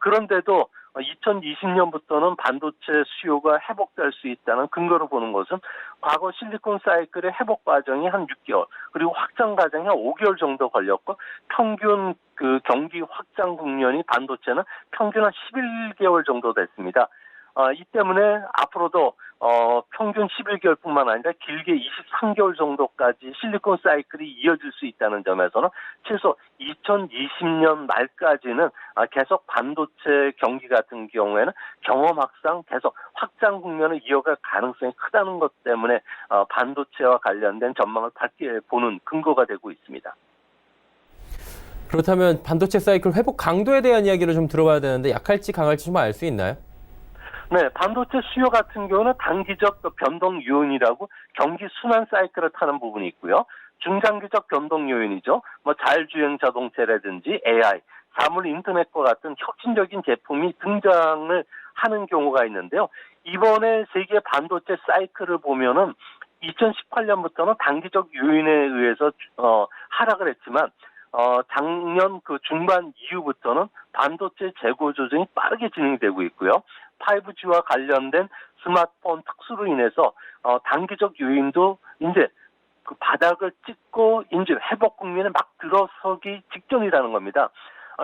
그런데도 2020년부터는 반도체 수요가 회복될 수 있다는 근거로 보는 것은 과거 실리콘 사이클의 회복 과정이 한 6개월, 그리고 확장 과정이 한 5개월 정도 걸렸고, 평균 그 경기 확장 국면이 반도체는 평균 한 11개월 정도 됐습니다. 이 때문에 앞으로도 평균 11개월뿐만 아니라 길게 23개월 정도까지 실리콘 사이클이 이어질 수 있다는 점에서는 최소 2020년 말까지는 계속 반도체 경기 같은 경우에는 경험학상 계속 확장 국면을 이어갈 가능성이 크다는 것 때문에 반도체와 관련된 전망을 밝게 보는 근거가 되고 있습니다. 그렇다면 반도체 사이클 회복 강도에 대한 이야기를 좀 들어봐야 되는데 약할지 강할지 좀 알 수 있나요? 네, 반도체 수요 같은 경우는 단기적 변동 요인이라고 경기 순환 사이클을 타는 부분이 있고요. 중장기적 변동 요인이죠. 자율주행 자동차라든지 AI, 사물 인터넷과 같은 혁신적인 제품이 등장을 하는 경우가 있는데요. 이번에 세계 반도체 사이클을 보면은 2018년부터는 단기적 요인에 의해서 하락을 했지만 작년 그 중반 이후부터는 반도체 재고 조정이 빠르게 진행되고 있고요. 5G와 관련된 스마트폰 특수로 인해서 단기적 요인도 이제 그 바닥을 찍고 이제 회복 국면에 막 들어서기 직전이라는 겁니다.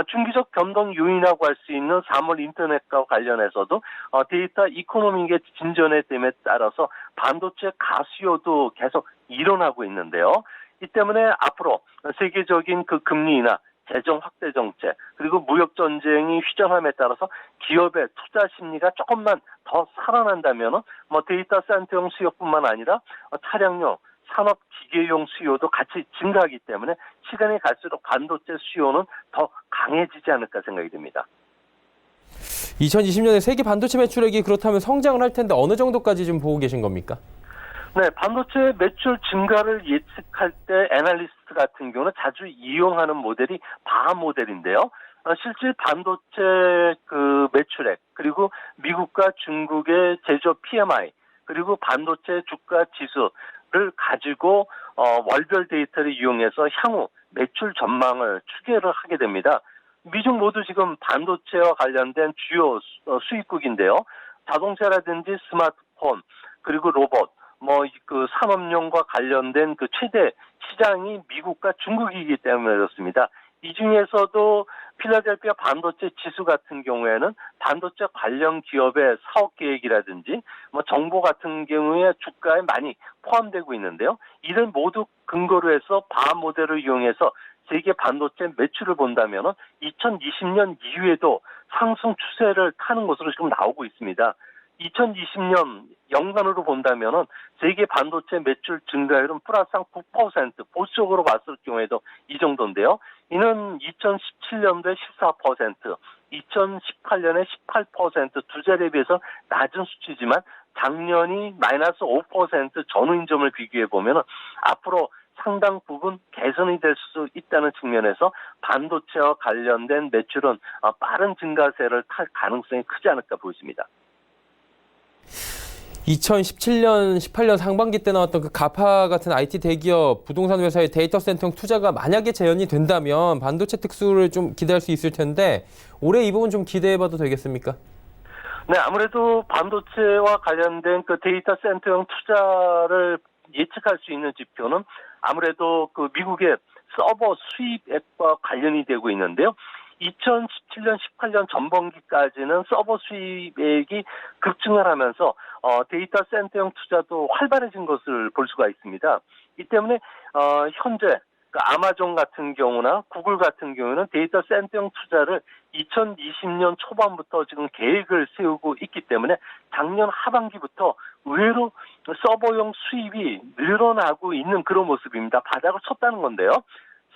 중기적 변동 요인이라고 할 수 있는 사물 인터넷과 관련해서도 데이터 이코노미의 진전에 됨에 따라서 반도체 가수요도 계속 일어나고 있는데요. 이 때문에 앞으로 세계적인 그 금리나 재정 확대 정책, 그리고 무역 전쟁이 휘전함에 따라서 기업의 투자 심리가 조금만 더 살아난다면 데이터 센터용 수요뿐만 아니라 차량용, 산업 기계용 수요도 같이 증가하기 때문에 시간이 갈수록 반도체 수요는 더 강해지지 않을까 생각이 듭니다. 2020년에 세계 반도체 매출액이 그렇다면 성장을 할 텐데 어느 정도까지 좀 보고 계신 겁니까? 네, 반도체 매출 증가를 예측할 때 애널리스트 같은 경우는 자주 이용하는 모델이 바하 모델인데요. 실제 반도체 그 매출액, 그리고 미국과 중국의 제조업 PMI, 그리고 반도체 주가 지수를 가지고 월별 데이터를 이용해서 향후 매출 전망을 추계를 하게 됩니다. 미중 모두 지금 반도체와 관련된 주요 수입국인데요. 자동차라든지 스마트폰, 그리고 로봇, 그 산업용과 관련된 그 최대 시장이 미국과 중국이기 때문에 그렇습니다. 이 중에서도 필라델피아 반도체 지수 같은 경우에는 반도체 관련 기업의 사업 계획이라든지 정보 같은 경우에 주가에 많이 포함되고 있는데요. 이를 모두 근거로 해서 바하 모델을 이용해서 세계 반도체 매출을 본다면 2020년 이후에도 상승 추세를 타는 것으로 지금 나오고 있습니다. 2020년 연간으로 본다면은 세계 반도체 매출 증가율은 플러스 한 9%, 보수적으로 봤을 경우에도 이 정도인데요. 이는 2017년도에 14%, 2018년에 18% 두 자리에 비해서 낮은 수치지만 작년이 마이너스 5% 전후인점을 비교해 보면은 앞으로 상당 부분 개선이 될 수 있다는 측면에서 반도체와 관련된 매출은 빠른 증가세를 탈 가능성이 크지 않을까 보입니다. 2017년, 18년 상반기 때 나왔던 그 가파 같은 IT 대기업 부동산 회사의 데이터 센터형 투자가 만약에 재현이 된다면 반도체 특수를 좀 기대할 수 있을 텐데 올해 이 부분 좀 기대해봐도 되겠습니까? 네, 아무래도 반도체와 관련된 그 데이터 센터형 투자를 예측할 수 있는 지표는 아무래도 그 미국의 서버 수입액과 관련이 되고 있는데요. 2017년, 18년 전반기까지는 서버 수입액이 급증을 하면서 데이터 센터형 투자도 활발해진 것을 볼 수가 있습니다. 이 때문에 현재 그 아마존 같은 경우나 구글 같은 경우는 데이터 센터형 투자를 2020년 초반부터 지금 계획을 세우고 있기 때문에 작년 하반기부터 의외로 서버용 수입이 늘어나고 있는 그런 모습입니다. 바닥을 쳤다는 건데요.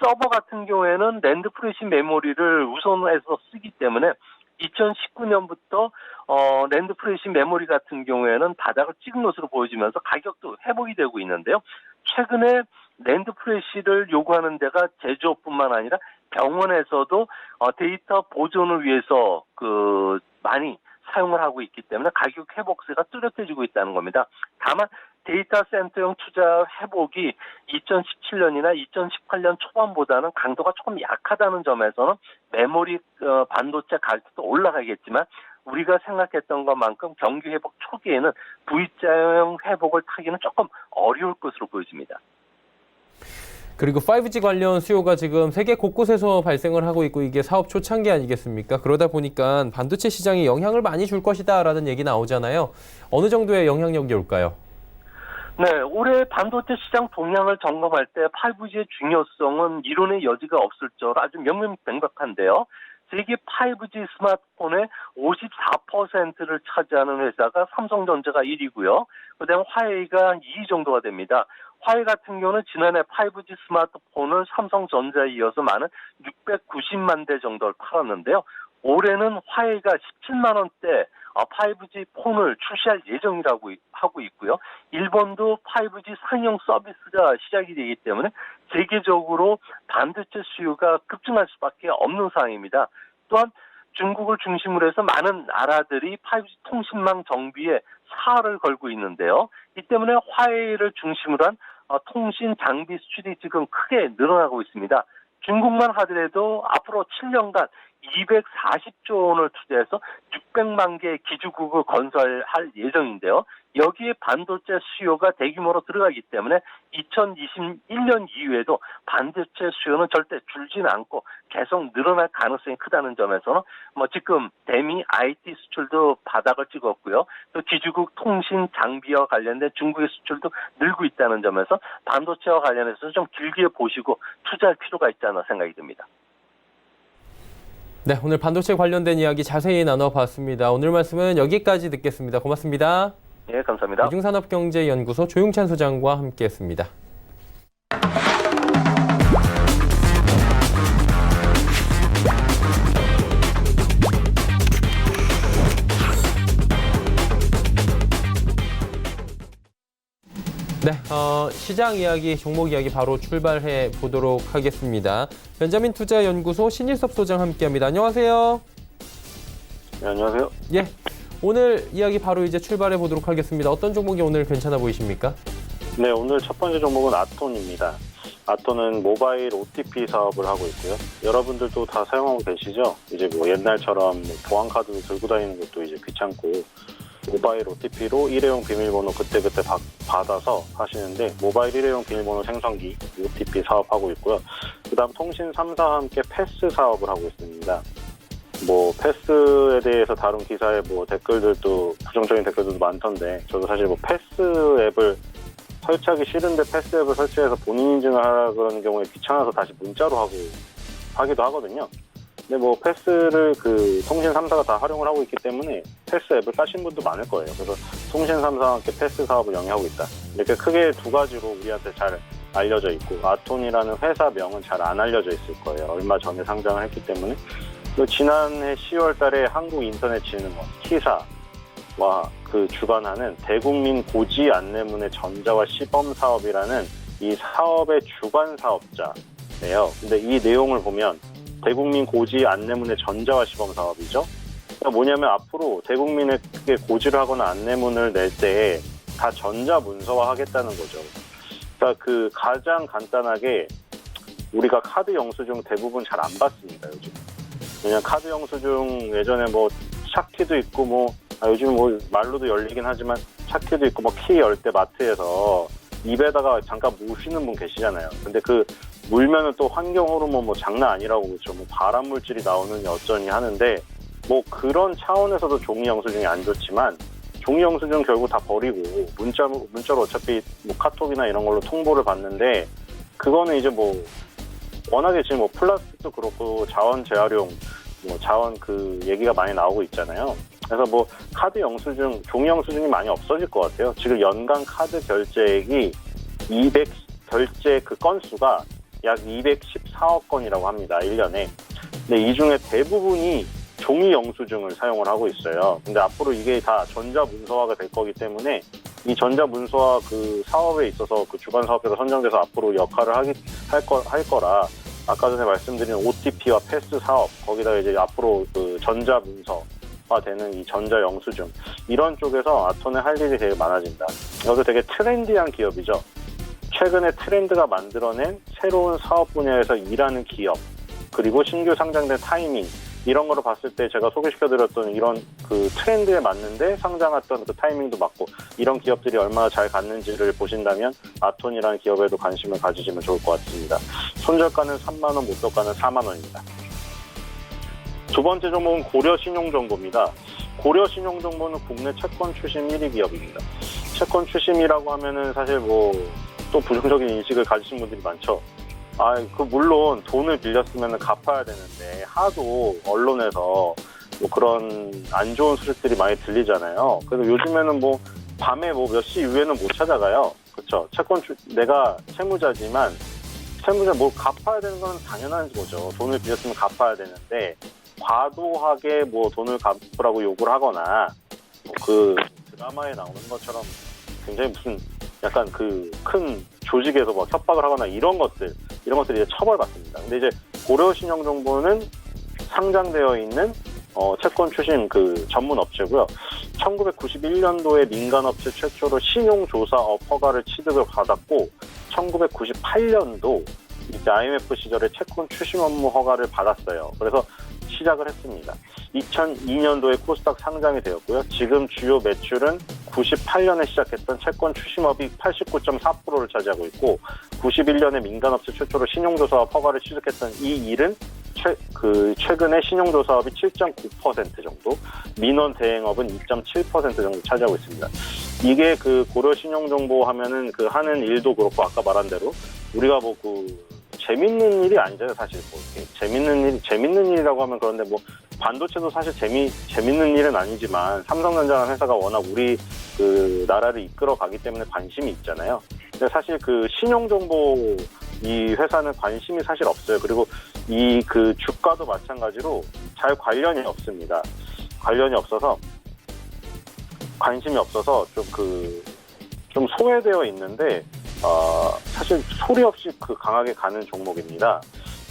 서버 같은 경우에는 랜드 프레시 메모리를 우선해서 쓰기 때문에 2019년부터 랜드 프레시 메모리 같은 경우에는 바닥을 찍은 것으로 보여지면서 가격도 회복이 되고 있는데요. 최근에 랜드 프레시를 요구하는 데가 제조업뿐만 아니라 병원에서도 데이터 보존을 위해서 그 많이 사용을 하고 있기 때문에 가격 회복세가 뚜렷해지고 있다는 겁니다. 다만 데이터 센터용 투자 회복이 2017년이나 2018년 초반보다는 강도가 조금 약하다는 점에서는 메모리 반도체 가격도 올라가겠지만 우리가 생각했던 것만큼 경기 회복 초기에는 V자형 회복을 타기는 조금 어려울 것으로 보여집니다. 그리고 5G 관련 수요가 지금 세계 곳곳에서 발생을 하고 있고 이게 사업 초창기 아니겠습니까? 그러다 보니까 반도체 시장에 영향을 많이 줄 것이다라는 얘기 나오잖아요. 어느 정도의 영향력이 올까요? 네, 올해 반도체 시장 동향을 점검할 때 5G의 중요성은 이론의 여지가 없을 줄 아주 명명백백한데요. 세계 5G 스마트폰의 54%를 차지하는 회사가 삼성전자가 1위고요. 그다음 화웨이가 2위 정도가 됩니다. 화웨이 같은 경우는 지난해 5G 스마트폰을 삼성전자에 이어서 많은 690만 대 정도를 팔았는데요. 올해는 화웨이가 17만 원대 5G 폰을 출시할 예정이라고 하고 있고요. 일본도 5G 상용 서비스가 시작이 되기 때문에 세계적으로 반도체 수요가 급증할 수밖에 없는 상황입니다. 또한 중국을 중심으로 해서 많은 나라들이 5G 통신망 정비에 사활을 걸고 있는데요. 이 때문에 화웨이를 중심으로 한 통신 장비 수출이 지금 크게 늘어나고 있습니다. 중국만 하더라도 앞으로 7년간 240조 원을 투자해서 600만 개의 기주국을 건설할 예정인데요. 여기에 반도체 수요가 대규모로 들어가기 때문에 2021년 이후에도 반도체 수요는 절대 줄지는 않고 계속 늘어날 가능성이 크다는 점에서는 지금 대미 IT 수출도 바닥을 찍었고요. 또 기주국 통신 장비와 관련된 중국의 수출도 늘고 있다는 점에서 반도체와 관련해서 좀 길게 보시고 투자할 필요가 있지 않나 생각이 듭니다. 네, 오늘 반도체 관련된 이야기 자세히 나눠봤습니다. 오늘 말씀은 여기까지 듣겠습니다. 고맙습니다. 예, 감사합니다. 이중산업경제연구소 조용찬 소장과 함께했습니다. 네, 시장 이야기, 종목 이야기 바로 출발해 보도록 하겠습니다. 벤자민 투자연구소 신일섭 소장 함께합니다. 안녕하세요. 네, 안녕하세요. 예, 오늘 이야기 바로 이제 출발해 보도록 하겠습니다. 어떤 종목이 오늘 괜찮아 보이십니까? 네, 오늘 첫 번째 종목은 아톤입니다. 아톤은 모바일 OTP 사업을 하고 있고요. 여러분들도 다 사용하고 계시죠? 이제 옛날처럼 보안카드 들고 다니는 것도 이제 귀찮고 모바일 OTP로 일회용 비밀번호 그때그때 받아서 하시는데 모바일 일회용 비밀번호 생성기 OTP 사업하고 있고요. 그다음 통신 3사와 함께 패스 사업을 하고 있습니다. 패스에 대해서 다룬 기사에 댓글들도 부정적인 댓글들도 많던데 저도 사실 패스 앱을 설치하기 싫은데 패스 앱을 설치해서 본인 인증을 하라 그러는 경우에 귀찮아서 다시 문자로 하기도 하거든요. 근데 패스를 통신 3사가 다 활용을 하고 있기 때문에 패스 앱을 까신 분도 많을 거예요. 그래서 통신 3사와 함께 패스 사업을 영위하고 있다. 이렇게 크게 두 가지로 우리한테 잘 알려져 있고 아톤이라는 회사명은 잘 안 알려져 있을 거예요. 얼마 전에 상장을 했기 때문에. 지난해 10월 달에 한국인터넷진흥원 키사와 주관하는 대국민 고지 안내문의 전자화 시범 사업이라는 이 사업의 주관 사업자예요. 근데 이 내용을 보면 대국민 고지 안내문의 전자화 시범 사업이죠. 그러니까 뭐냐면 앞으로 대국민에게 고지를 하거나 안내문을 낼 때 다 전자 문서화 하겠다는 거죠. 그러니까 가장 간단하게 우리가 카드 영수증 대부분 잘 안 받습니다, 요즘. 그냥 카드 영수증 예전에 샤키도 있고 요즘 말로도 열리긴 하지만 샤키도 있고 키 열 때 마트에서 입에다가 잠깐 무시는 분 계시잖아요. 근데 물면은 또 환경 호르몬 장난 아니라고 그렇죠. 발암 물질이 나오느니 어쩌니 하는데 그런 차원에서도 종이 영수증이 안 좋지만 종이 영수증 결국 다 버리고 문자로 어차피 카톡이나 이런 걸로 통보를 받는데 그거는 이제 워낙에 지금 플라스틱도 그렇고 자원 재활용 자원 얘기가 많이 나오고 있잖아요. 그래서 카드 영수증, 종이 영수증이 많이 없어질 것 같아요. 지금 연간 카드 결제액이 결제 건수가 약 214억 건이라고 합니다. 1년에. 근데 이 중에 대부분이 종이 영수증을 사용을 하고 있어요. 근데 앞으로 이게 다 전자문서화가 될 거기 때문에 이 전자문서화 사업에 있어서 주관 사업자가 선정돼서 앞으로 역할을 할 거라 아까 전에 말씀드린 OTP와 패스 사업 거기다가 이제 앞으로 전자문서 되는 이 전자 영수증 이런 쪽에서 아톤의 할 일이 되게 많아진다. 이것도 되게 트렌디한 기업이죠. 최근에 트렌드가 만들어낸 새로운 사업 분야에서 일하는 기업, 그리고 신규 상장된 타이밍, 이런 거로 봤을 때 제가 소개시켜드렸던 이런 그 트렌드에 맞는데 상장했던 그 타이밍도 맞고, 이런 기업들이 얼마나 잘 갔는지를 보신다면 아톤이라는 기업에도 관심을 가지시면 좋을 것 같습니다. 손절가는 3만 원, 목표가는 4만 원입니다. 두 번째 종목은 고려신용정보입니다. 고려신용정보는 국내 채권 추심 1위 기업입니다. 채권 추심이라고 하면은 사실 뭐 또 부정적인 인식을 가지신 분들이 많죠. 물론 돈을 빌렸으면 갚아야 되는데 하도 언론에서 뭐 그런 안 좋은 소식들이 많이 들리잖아요. 그래서 요즘에는 뭐 밤에 뭐 몇 시 이후에는 못 찾아가요. 그렇죠. 내가 채무자지만 채무자 뭐 갚아야 되는 건 당연한 거죠. 돈을 빌렸으면 갚아야 되는데 과도하게 뭐 돈을 갚으라고 요구를 하거나 뭐 그 드라마에 나오는 것처럼 굉장히 무슨 약간 그 큰 조직에서 막 협박을 하거나 이런 것들이 이제 처벌받습니다. 근데 이제 고려신용정보는 상장되어 있는 채권 추심 그 전문 업체고요. 1991년도에 민간업체 최초로 신용조사업 허가를 취득을 받았고, 1998년도 이제 IMF 시절에 채권 추심 업무 허가를 받았어요. 그래서 시작을 했습니다. 2002년도에 코스닥 상장이 되었고요. 지금 주요 매출은 98년에 시작했던 채권 추심업이 89.4%를 차지하고 있고, 91년에 민간업체 최초로 신용조사업 허가를 취득했던 이 일은 최근에 신용조사업이 7.9% 정도, 민원 대행업은 2.7% 정도 차지하고 있습니다. 이게 그 고려신용정보 하면은 그 하는 일도 그렇고 아까 말한 대로 우리가 뭐 재밌는 일이 아니잖아요. 사실 뭐 재밌는 일이라고 하면 그런데 뭐 반도체도 사실 재밌는 일은 아니지만 삼성전자라는 회사가 워낙 우리 그 나라를 이끌어가기 때문에 관심이 있잖아요. 근데 사실 그 신용정보 이 회사는 관심이 사실 없어요. 그리고 이 그 주가도 마찬가지로 잘 관련이 없습니다. 관심이 없어서 좀 소외되어 있는데 사실 소리 없이 강하게 가는 종목입니다.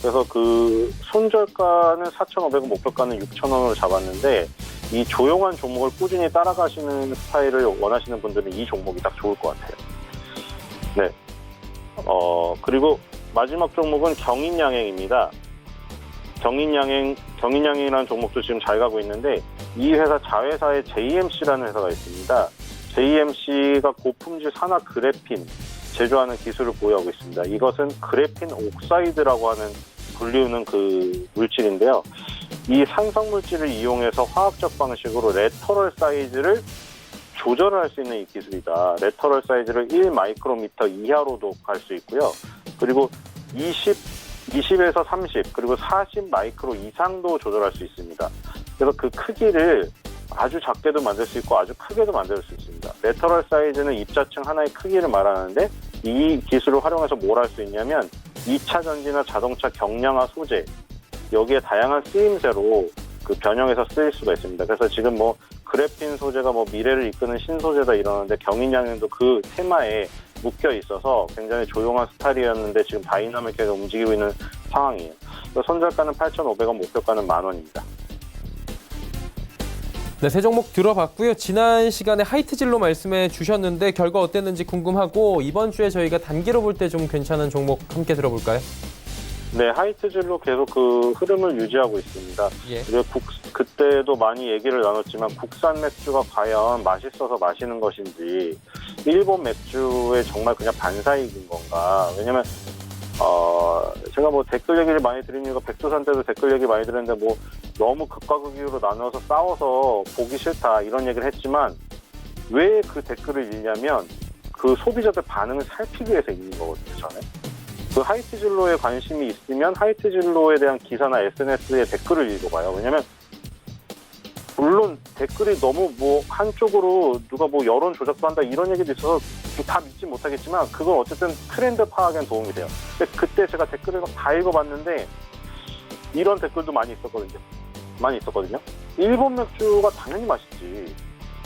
그래서 그 손절가는 4,500원, 목표가는 6,000원으로 잡았는데 이 조용한 종목을 꾸준히 따라가시는 스타일을 원하시는 분들은 이 종목이 딱 좋을 것 같아요. 네. 그리고 마지막 종목은 경인양행입니다. 경인양행이라는 종목도 지금 잘 가고 있는데 이 회사 자회사에 JMC라는 회사가 있습니다. JMC가 고품질 산화 그래핀 제조하는 기술을 보유하고 있습니다. 이것은 그래핀 옥사이드라고 하는 불리우는 그 물질인데요. 이 산성 물질을 이용해서 화학적 방식으로 레터럴 사이즈를 조절을 할 수 있는 이 기술이다. 레터럴 사이즈를 1마이크로미터 이하로도 갈 수 있고요. 그리고 20에서 30, 그리고 40 마이크로 이상도 조절할 수 있습니다. 그래서 그 크기를 아주 작게도 만들 수 있고 아주 크게도 만들 수 있습니다. 레터럴 사이즈는 입자층 하나의 크기를 말하는데 이 기술을 활용해서 뭘 할 수 있냐면 2차 전지나 자동차 경량화 소재, 여기에 다양한 쓰임새로 그 변형해서 쓰일 수가 있습니다. 그래서 지금 뭐 그래핀 소재가 뭐 미래를 이끄는 신소재다 이러는데 경인양행도 그 테마에 묶여 있어서 굉장히 조용한 스타일이었는데 지금 다이나믹하게 움직이고 있는 상황이에요. 손절가는 8,500원, 목표가는 만원입니다. 네, 세 종목 들어봤고요. 지난 시간에 하이트진로 말씀해 주셨는데 결과 어땠는지 궁금하고 이번 주에 저희가 단기로 볼 때 좀 괜찮은 종목 함께 들어볼까요? 네, 하이트진로 계속 그 흐름을 유지하고 있습니다. 예. 그때도 많이 얘기를 나눴지만 국산 맥주가 과연 맛있어서 마시는 것인지 일본 맥주에 정말 그냥 반사이익인 건가. 왜냐면 제가 뭐 댓글 얘기를 많이 드린 이유가 백두산 때도 댓글 얘기 많이 드렸는데 뭐 너무 극과 극으로 나눠서 싸워서 보기 싫다 이런 얘기를 했지만 왜 그 댓글을 읽냐면 그 소비자들 반응을 살피기 위해서 읽는 거거든요. 저는 그 하이트진로에 관심이 있으면 하이트진로에 대한 기사나 SNS에 댓글을 읽어봐요. 왜냐면 물론 댓글이 너무 뭐 한쪽으로 누가 뭐 여론 조작도 한다 이런 얘기도 있어서 다 믿지 못하겠지만 그건 어쨌든 트렌드 파악엔 도움이 돼요. 근데 그때 제가 댓글을 다 읽어봤는데 이런 댓글도 많이 있었거든요. 일본 맥주가 당연히 맛있지.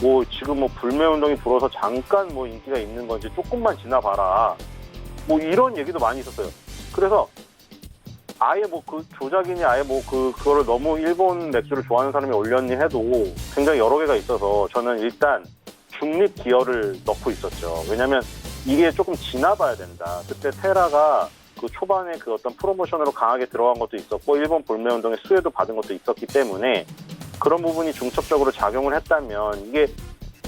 뭐 지금 뭐 불매운동이 불어서 잠깐 뭐 인기가 있는 건지 조금만 지나봐라. 뭐 이런 얘기도 많이 있었어요. 그래서 아예 뭐 그 조작이니 아예 뭐 그거를 너무 일본 맥주를 좋아하는 사람이 올렸니 해도 굉장히 여러 개가 있어서 저는 일단 중립 기어를 넣고 있었죠. 왜냐면 이게 조금 지나봐야 된다. 그때 테라가 그 초반에 그 어떤 프로모션으로 강하게 들어간 것도 있었고 일본 불매운동의 수혜도 받은 것도 있었기 때문에 그런 부분이 중첩적으로 작용을 했다면 이게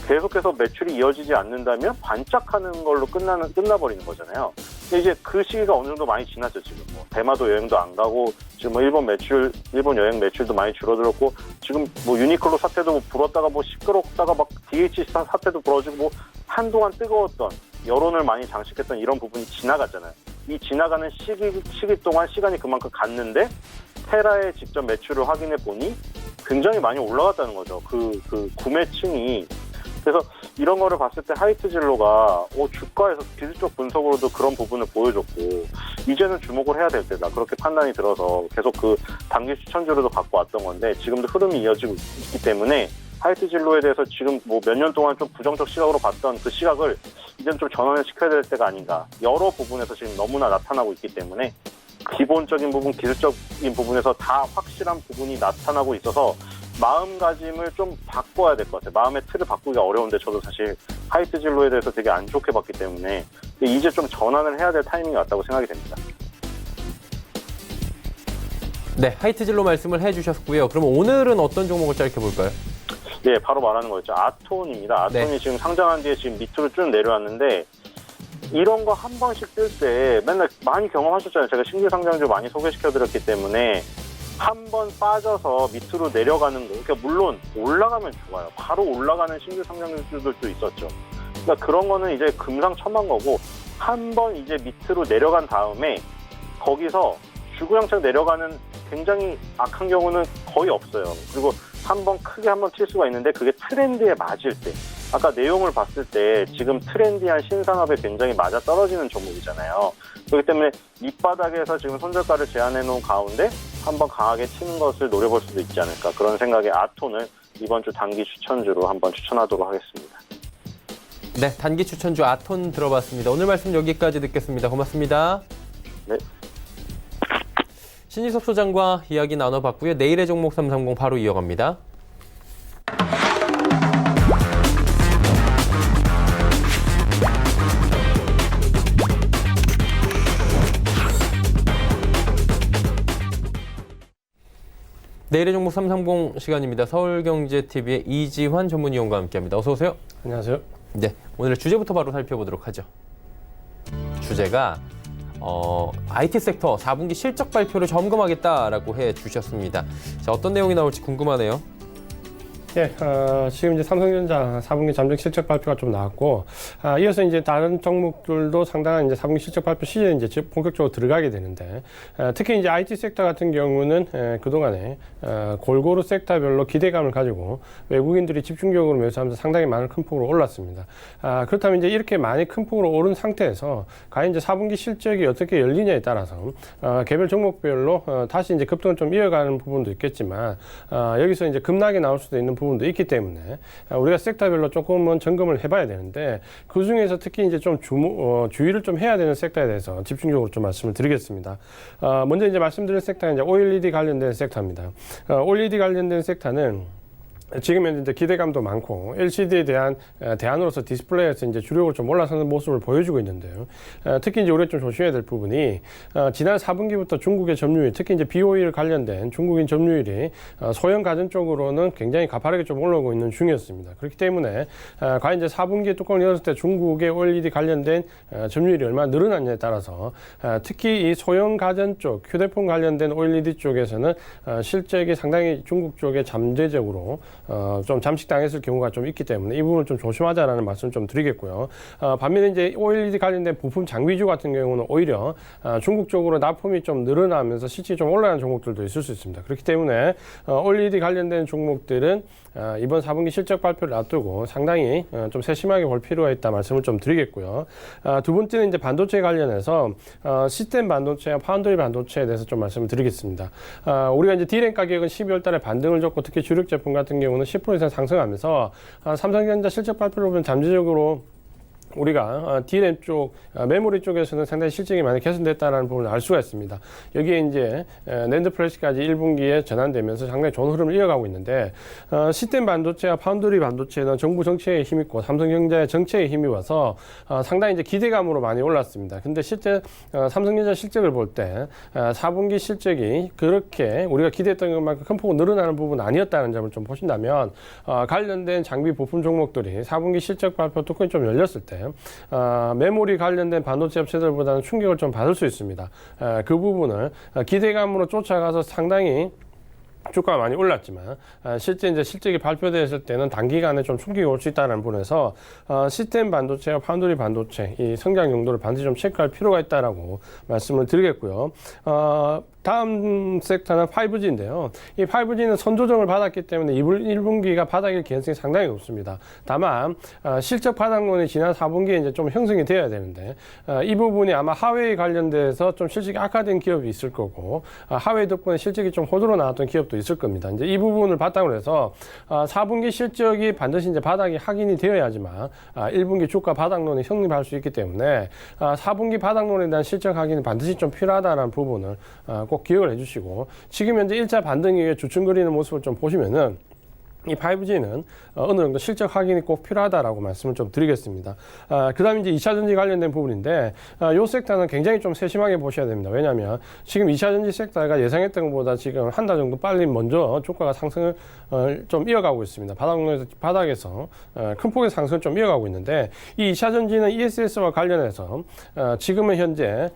계속해서 매출이 이어지지 않는다면 반짝하는 걸로 끝나버리는 거잖아요. 근데 이제 그 시기가 어느 정도 많이 지났죠, 지금. 뭐, 대마도 여행도 안 가고, 지금 뭐 일본 여행 매출도 많이 줄어들었고, 지금 뭐 유니클로 사태도 뭐 불었다가 뭐 시끄럽다가 막 DH 사태도 불어지고 뭐 한동안 뜨거웠던 여론을 많이 장식했던 이런 부분이 지나갔잖아요. 이 지나가는 시기 동안 시간이 그만큼 갔는데, 테라의 직접 매출을 확인해 보니 굉장히 많이 올라갔다는 거죠. 그 구매층이. 그래서 이런 거를 봤을 때 하이트진로가 주가에서 기술적 분석으로도 그런 부분을 보여줬고 이제는 주목을 해야 될 때다. 그렇게 판단이 들어서 계속 그 단기 추천주로도 갖고 왔던 건데 지금도 흐름이 이어지고 있기 때문에 하이트진로에 대해서 지금 뭐 몇 년 동안 좀 부정적 시각으로 봤던 그 시각을 이제는 좀 전환을 시켜야 될 때가 아닌가. 여러 부분에서 지금 너무나 나타나고 있기 때문에 기본적인 부분, 기술적인 부분에서 다 확실한 부분이 나타나고 있어서 마음가짐을 좀 바꿔야 될 것 같아요. 마음의 틀을 바꾸기가 어려운데 저도 사실 하이트진로에 대해서 되게 안 좋게 봤기 때문에 이제 좀 전환을 해야 될 타이밍이 왔다고 생각이 됩니다. 네, 하이트진로 말씀을 해주셨고요. 그럼 오늘은 어떤 종목을 짧게 볼까요? 네, 바로 말하는 거였죠. 아톤입니다. 아톤이 네. 지금 상장한 뒤에 지금 밑으로 쭉 내려왔는데 이런 거 한 번씩 뜰 때 맨날 많이 경험하셨잖아요. 제가 신규 상장주 많이 소개시켜드렸기 때문에 한 번 빠져서 밑으로 내려가는 거. 그러니까 물론 올라가면 좋아요. 바로 올라가는 신규 상장주들도 있었죠. 그러니까 그런 거는 이제 금상첨화인 거고 한 번 이제 밑으로 내려간 다음에 거기서 주구장창 내려가는 굉장히 악한 경우는 거의 없어요. 그리고 한 번 크게 한 번 칠 수가 있는데 그게 트렌드에 맞을 때 아까 내용을 봤을 때 지금 트렌디한 신산업에 굉장히 맞아떨어지는 종목이잖아요. 그렇기 때문에 밑바닥에서 지금 손절가를 제한해 놓은 가운데 한번 강하게 치는 것을 노려볼 수도 있지 않을까. 그런 생각에 아톤을 이번 주 단기 추천주로 한번 추천하도록 하겠습니다. 네, 단기 추천주 아톤 들어봤습니다. 오늘 말씀 여기까지 듣겠습니다. 고맙습니다. 네. 신희섭 소장과 이야기 나눠봤고요. 내일의 종목 330 바로 이어갑니다. 내일의 종목 330 시간입니다. 서울경제TV의 이지환 전문위원과 함께합니다. 어서 오세요. 안녕하세요. 네, 오늘 주제부터 바로 살펴보도록 하죠. 주제가 IT 섹터 4분기 실적 발표를 점검하겠다라고 해주셨습니다. 자, 어떤 내용이 나올지 궁금하네요. 예, 지금 이제 삼성전자 4분기 잠정 실적 발표가 좀 나왔고, 이어서 이제 다른 종목들도 상당한 이제 4분기 실적 발표 시즌에 이제 본격적으로 들어가게 되는데, 특히 이제 IT 섹터 같은 경우는 그동안에 골고루 섹터별로 기대감을 가지고 외국인들이 집중적으로 매수하면서 상당히 많은 큰 폭으로 올랐습니다. 그렇다면 이제 이렇게 많이 큰 폭으로 오른 상태에서 과연 이제 4분기 실적이 어떻게 열리냐에 따라서 개별 종목별로 다시 이제 급등을 좀 이어가는 부분도 있겠지만, 여기서 이제 급락이 나올 수도 있는 부분도 있기 때문에 우리가 섹터별로 조금은 점검을 해봐야 되는데 그 중에서 특히 이제 좀 주의를 좀 해야 되는 섹터에 대해서 집중적으로 좀 말씀을 드리겠습니다. 먼저 이제 말씀드릴 섹터는 이제 OLED 관련된 섹터입니다. OLED 관련된 섹터는 지금 현재 이제 기대감도 많고 LCD에 대한 대안으로서 디스플레이에서 이제 주력으로 좀 올라서는 모습을 보여주고 있는데요. 특히 이제 우리가 좀 조심해야 될 부분이 지난 4분기부터 중국의 점유율, 특히 이제 BOE 관련된 중국인 점유율이 소형 가전 쪽으로는 굉장히 가파르게 좀 올라오고 있는 중이었습니다. 그렇기 때문에 과연 이제 4분기에 뚜껑을 열었을 때 중국의 OLED 관련된 점유율이 얼마나 늘어났냐에 따라서 특히 이 소형 가전 쪽, 휴대폰 관련된 OLED 쪽에서는 실적이 상당히 중국 쪽에 잠재적으로 좀 잠식당했을 경우가 좀 있기 때문에 이 부분을 좀 조심하자라는 말씀을 좀 드리겠고요. 반면에 이제 OLED 관련된 부품 장비주 같은 경우는 오히려 중국 쪽으로 납품이 좀 늘어나면서 시총이 좀 올라가는 종목들도 있을 수 있습니다. 그렇기 때문에 OLED 관련된 종목들은 이번 4분기 실적 발표를 앞두고 상당히 좀 세심하게 볼 필요가 있다 말씀을 좀 드리겠고요. 두 번째는 이제 반도체 관련해서 시스템 반도체와 파운드리 반도체에 대해서 좀 말씀을 드리겠습니다. 우리가 이제 D램 가격은 12월 달에 반등을 줬고 특히 주력 제품 같은 경우는 10% 이상 상승하면서 삼성전자 실적 발표를 보면 잠재적으로 우리가 DRAM 쪽, 메모리 쪽에서는 상당히 실적이 많이 개선됐다는 부분을 알 수가 있습니다. 여기에 이제 낸드 플래시까지 1분기에 전환되면서 상당히 좋은 흐름을 이어가고 있는데 시스템 반도체와 파운드리 반도체는 정부 정책에 힘있고 삼성전자의 정책에 힘입어서 상당히 이제 기대감으로 많이 올랐습니다. 근데 실제 삼성전자 실적을 볼 때 4분기 실적이 그렇게 우리가 기대했던 것만큼 큰 폭으로 늘어나는 부분은 아니었다는 점을 좀 보신다면 관련된 장비 부품 종목들이 4분기 실적 발표 뚜껑이 좀 열렸을 때 메모리 관련된 반도체 업체들보다는 충격을 좀 받을 수 있습니다. 그 부분을 기대감으로 쫓아가서 상당히 주가가 많이 올랐지만 실제 이제 실적이 발표됐을 때는 단기간에 좀 충격이 올 수 있다는 부분에서 시스템 반도체와 파운드리 반도체 이 성장 용도를 반드시 좀 체크할 필요가 있다라고 말씀을 드리겠고요. 다음 섹터는 5G인데요. 이 5G는 선조정을 받았기 때문에 1분기가 바닥일 개연성이 상당히 높습니다. 다만 실적 바닥론이 지난 4분기에 이제 좀 형성이 되어야 되는데 이 부분이 아마 하웨이 관련돼서 좀 실적이 악화된 기업이 있을 거고 하웨이 덕분에 실적이 좀 호조로 나왔던 기업도 있을 겁니다. 이제 이 부분을 바탕으로 해서 4분기 실적이 반드시 이제 바닥이 확인이 되어야지만 1분기 주가 바닥론이 성립할 수 있기 때문에 4분기 바닥론에 대한 실적 확인이 반드시 좀 필요하다는 부분을 꼭 기억을 해주시고 지금 현재 1차 반등 이후에 주춤 그리는 모습을 좀 보시면은 이 5G는 어느 정도 실적 확인이 꼭 필요하다라고 말씀을 좀 드리겠습니다. 그 다음에 이제 2차 전지 관련된 부분인데, 요 섹터는 굉장히 좀 세심하게 보셔야 됩니다. 왜냐하면 지금 2차 전지 섹터가 예상했던 것보다 지금 한 달 정도 빨리 먼저 주가가 상승을 좀 이어가고 있습니다. 바닥에서 큰 폭의 상승을 좀 이어가고 있는데, 이 2차 전지는 ESS와 관련해서 지금은 현재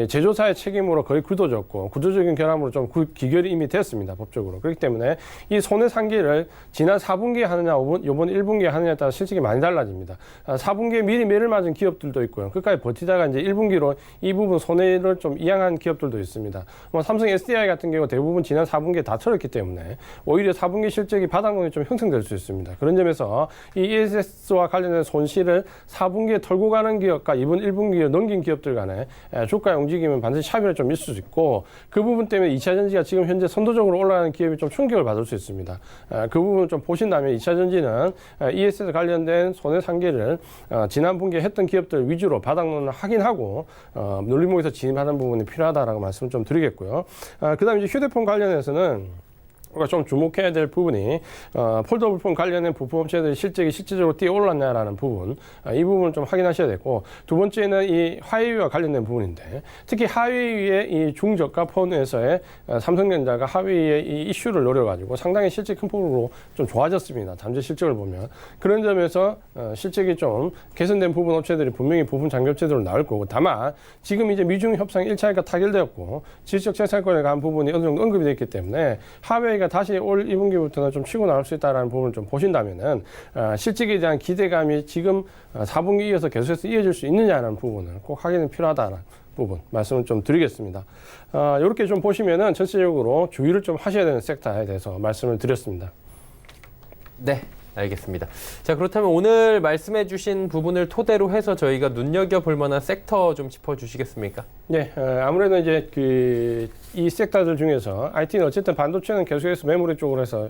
제조사의 책임으로 거의 굳어졌고, 구조적인 결함으로 좀 기결이 이미 됐습니다. 법적으로. 그렇기 때문에 이 손해상기를 지난 4분기에 하느냐, 이번 1분기에 하느냐에 따라 실적이 많이 달라집니다. 4분기에 미리 매를 맞은 기업들도 있고요. 끝까지 버티다가 이제 1분기로 이 부분 손해를 좀 이양한 기업들도 있습니다. 삼성 SDI 같은 경우 대부분 지난 4분기에 다 처렸기 때문에 오히려 4분기 실적이 바닥론이 좀 형성될 수 있습니다. 그런 점에서 이 ESS와 관련된 손실을 4분기에 털고 가는 기업과 이번 1분기에 넘긴 기업들 간에 주가의 움직임은 반드시 차별이 좀 있을 수 있고 그 부분 때문에 2차 전지가 지금 현재 선도적으로 올라가는 기업이 좀 충격을 받을 수 있습니다. 그 부분을 좀 보신다면 2차 전지는 ESS 관련된 손해상기를 지난 분기에 했던 기업들 위주로 바닥론을 확인하고 눌림목에서 진입하는 부분이 필요하다라고 말씀을 좀 드리겠고요. 그 다음에 이제 휴대폰 관련해서는 우리가 좀 주목해야 될 부분이 폴더블폰 관련된 부품업체들의 실적이 실질적으로 뛰어 올랐냐라는 부분, 이 부분을 좀 확인하셔야 되고, 두 번째는 이 화웨이와 관련된 부분인데, 특히 화웨이의 이 중저가 폰에서의 삼성전자가 화웨이의 이 이슈를 노려가지고 상당히 실적 큰 폭으로 좀 좋아졌습니다. 잠재 실적을 보면. 그런 점에서 실적이 좀 개선된 부분 업체들이 분명히 부품 장비업체들로 나올 거고, 다만 지금 이제 미중 협상 1차가 타결되었고 지적 재산권에 관한 부분이 어느 정도 언급이 됐기 때문에 화웨이 다시 올 2분기부터는 좀 치고 나올 수 있다는 부분을 좀 보신다면은 실적에 대한 기대감이 지금 4분기 이어서 계속해서 이어질 수 있느냐는 부분을 꼭 확인이 필요하다는 부분 말씀을 좀 드리겠습니다. 이렇게 좀 보시면은 전체적으로 주의를 좀 하셔야 되는 섹터에 대해서 말씀을 드렸습니다. 네. 알겠습니다. 자, 그렇다면 오늘 말씀해 주신 부분을 토대로 해서 저희가 눈여겨볼 만한 섹터 좀 짚어주시겠습니까? 네, 아무래도 이제 이 섹터들 중에서 IT는 어쨌든 반도체는 계속해서 메모리 쪽으로 해서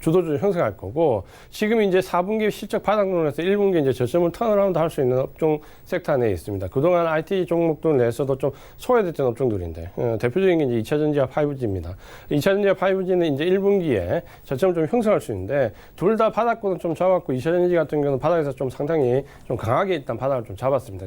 주도주를 형성할 거고, 지금 이제 4분기 실적 바닥론에서 1분기 이제 저점을 턴어라운드 할 수 있는 업종 섹터 내에 있습니다. 그동안 IT 종목들 내에서도 좀 소외됐던 업종들인데, 대표적인 게 이제 2차 전지와 5G입니다. 2차 전지와 5G는 이제 1분기에 저점을 좀 형성할 수 있는데, 둘 다 바닥권을 좀 잡았고, 2차 전지 같은 경우는 바닥에서 좀 상당히 좀 강하게 일단 바닥을 좀 잡았습니다.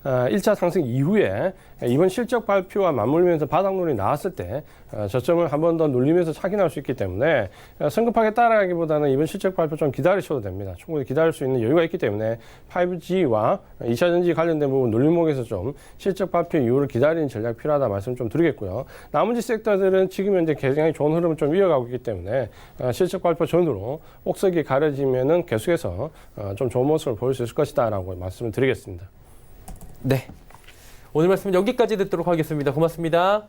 1차 상승 이후에 이번 실적 발표와 맞물면서 바닥론이 나왔을 때 저점을 한 번 더 눌리면서 착인할 수 있기 때문에 성급하게 따라가기보다는 이번 실적 발표 좀 기다리셔도 됩니다. 충분히 기다릴 수 있는 여유가 있기 때문에 5G와 2차 전지 관련된 부분 눌림목에서 좀 실적 발표 이후를 기다리는 전략이 필요하다 말씀 좀 드리겠고요. 나머지 섹터들은 지금 현재 굉장히 좋은 흐름을 좀 이어가고 있기 때문에 실적 발표 전후로 옥석이 가려지면은 계속해서 좀 좋은 모습을 보일 수 있을 것이다라고 말씀을 드리겠습니다. 네. 오늘 말씀 여기까지 듣도록 하겠습니다. 고맙습니다.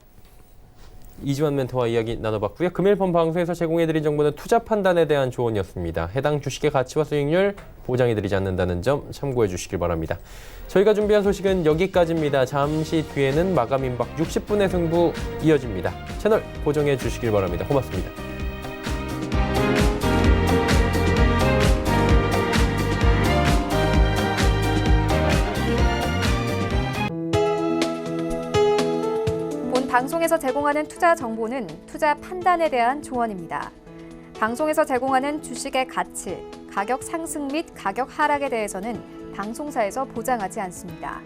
이지원 멘토와 이야기 나눠봤고요. 금일 본 방송에서 제공해드린 정보는 투자 판단에 대한 조언이었습니다. 해당 주식의 가치와 수익률 보장해드리지 않는다는 점 참고해 주시길 바랍니다. 저희가 준비한 소식은 여기까지입니다. 잠시 뒤에는 마감 임박 60분의 승부 이어집니다. 채널 고정해 주시길 바랍니다. 고맙습니다. 방송에서 제공하는 투자 정보는 투자 판단에 대한 조언입니다. 방송에서 제공하는 주식의 가치, 가격 상승 및 가격 하락에 대해서는 방송사에서 보장하지 않습니다.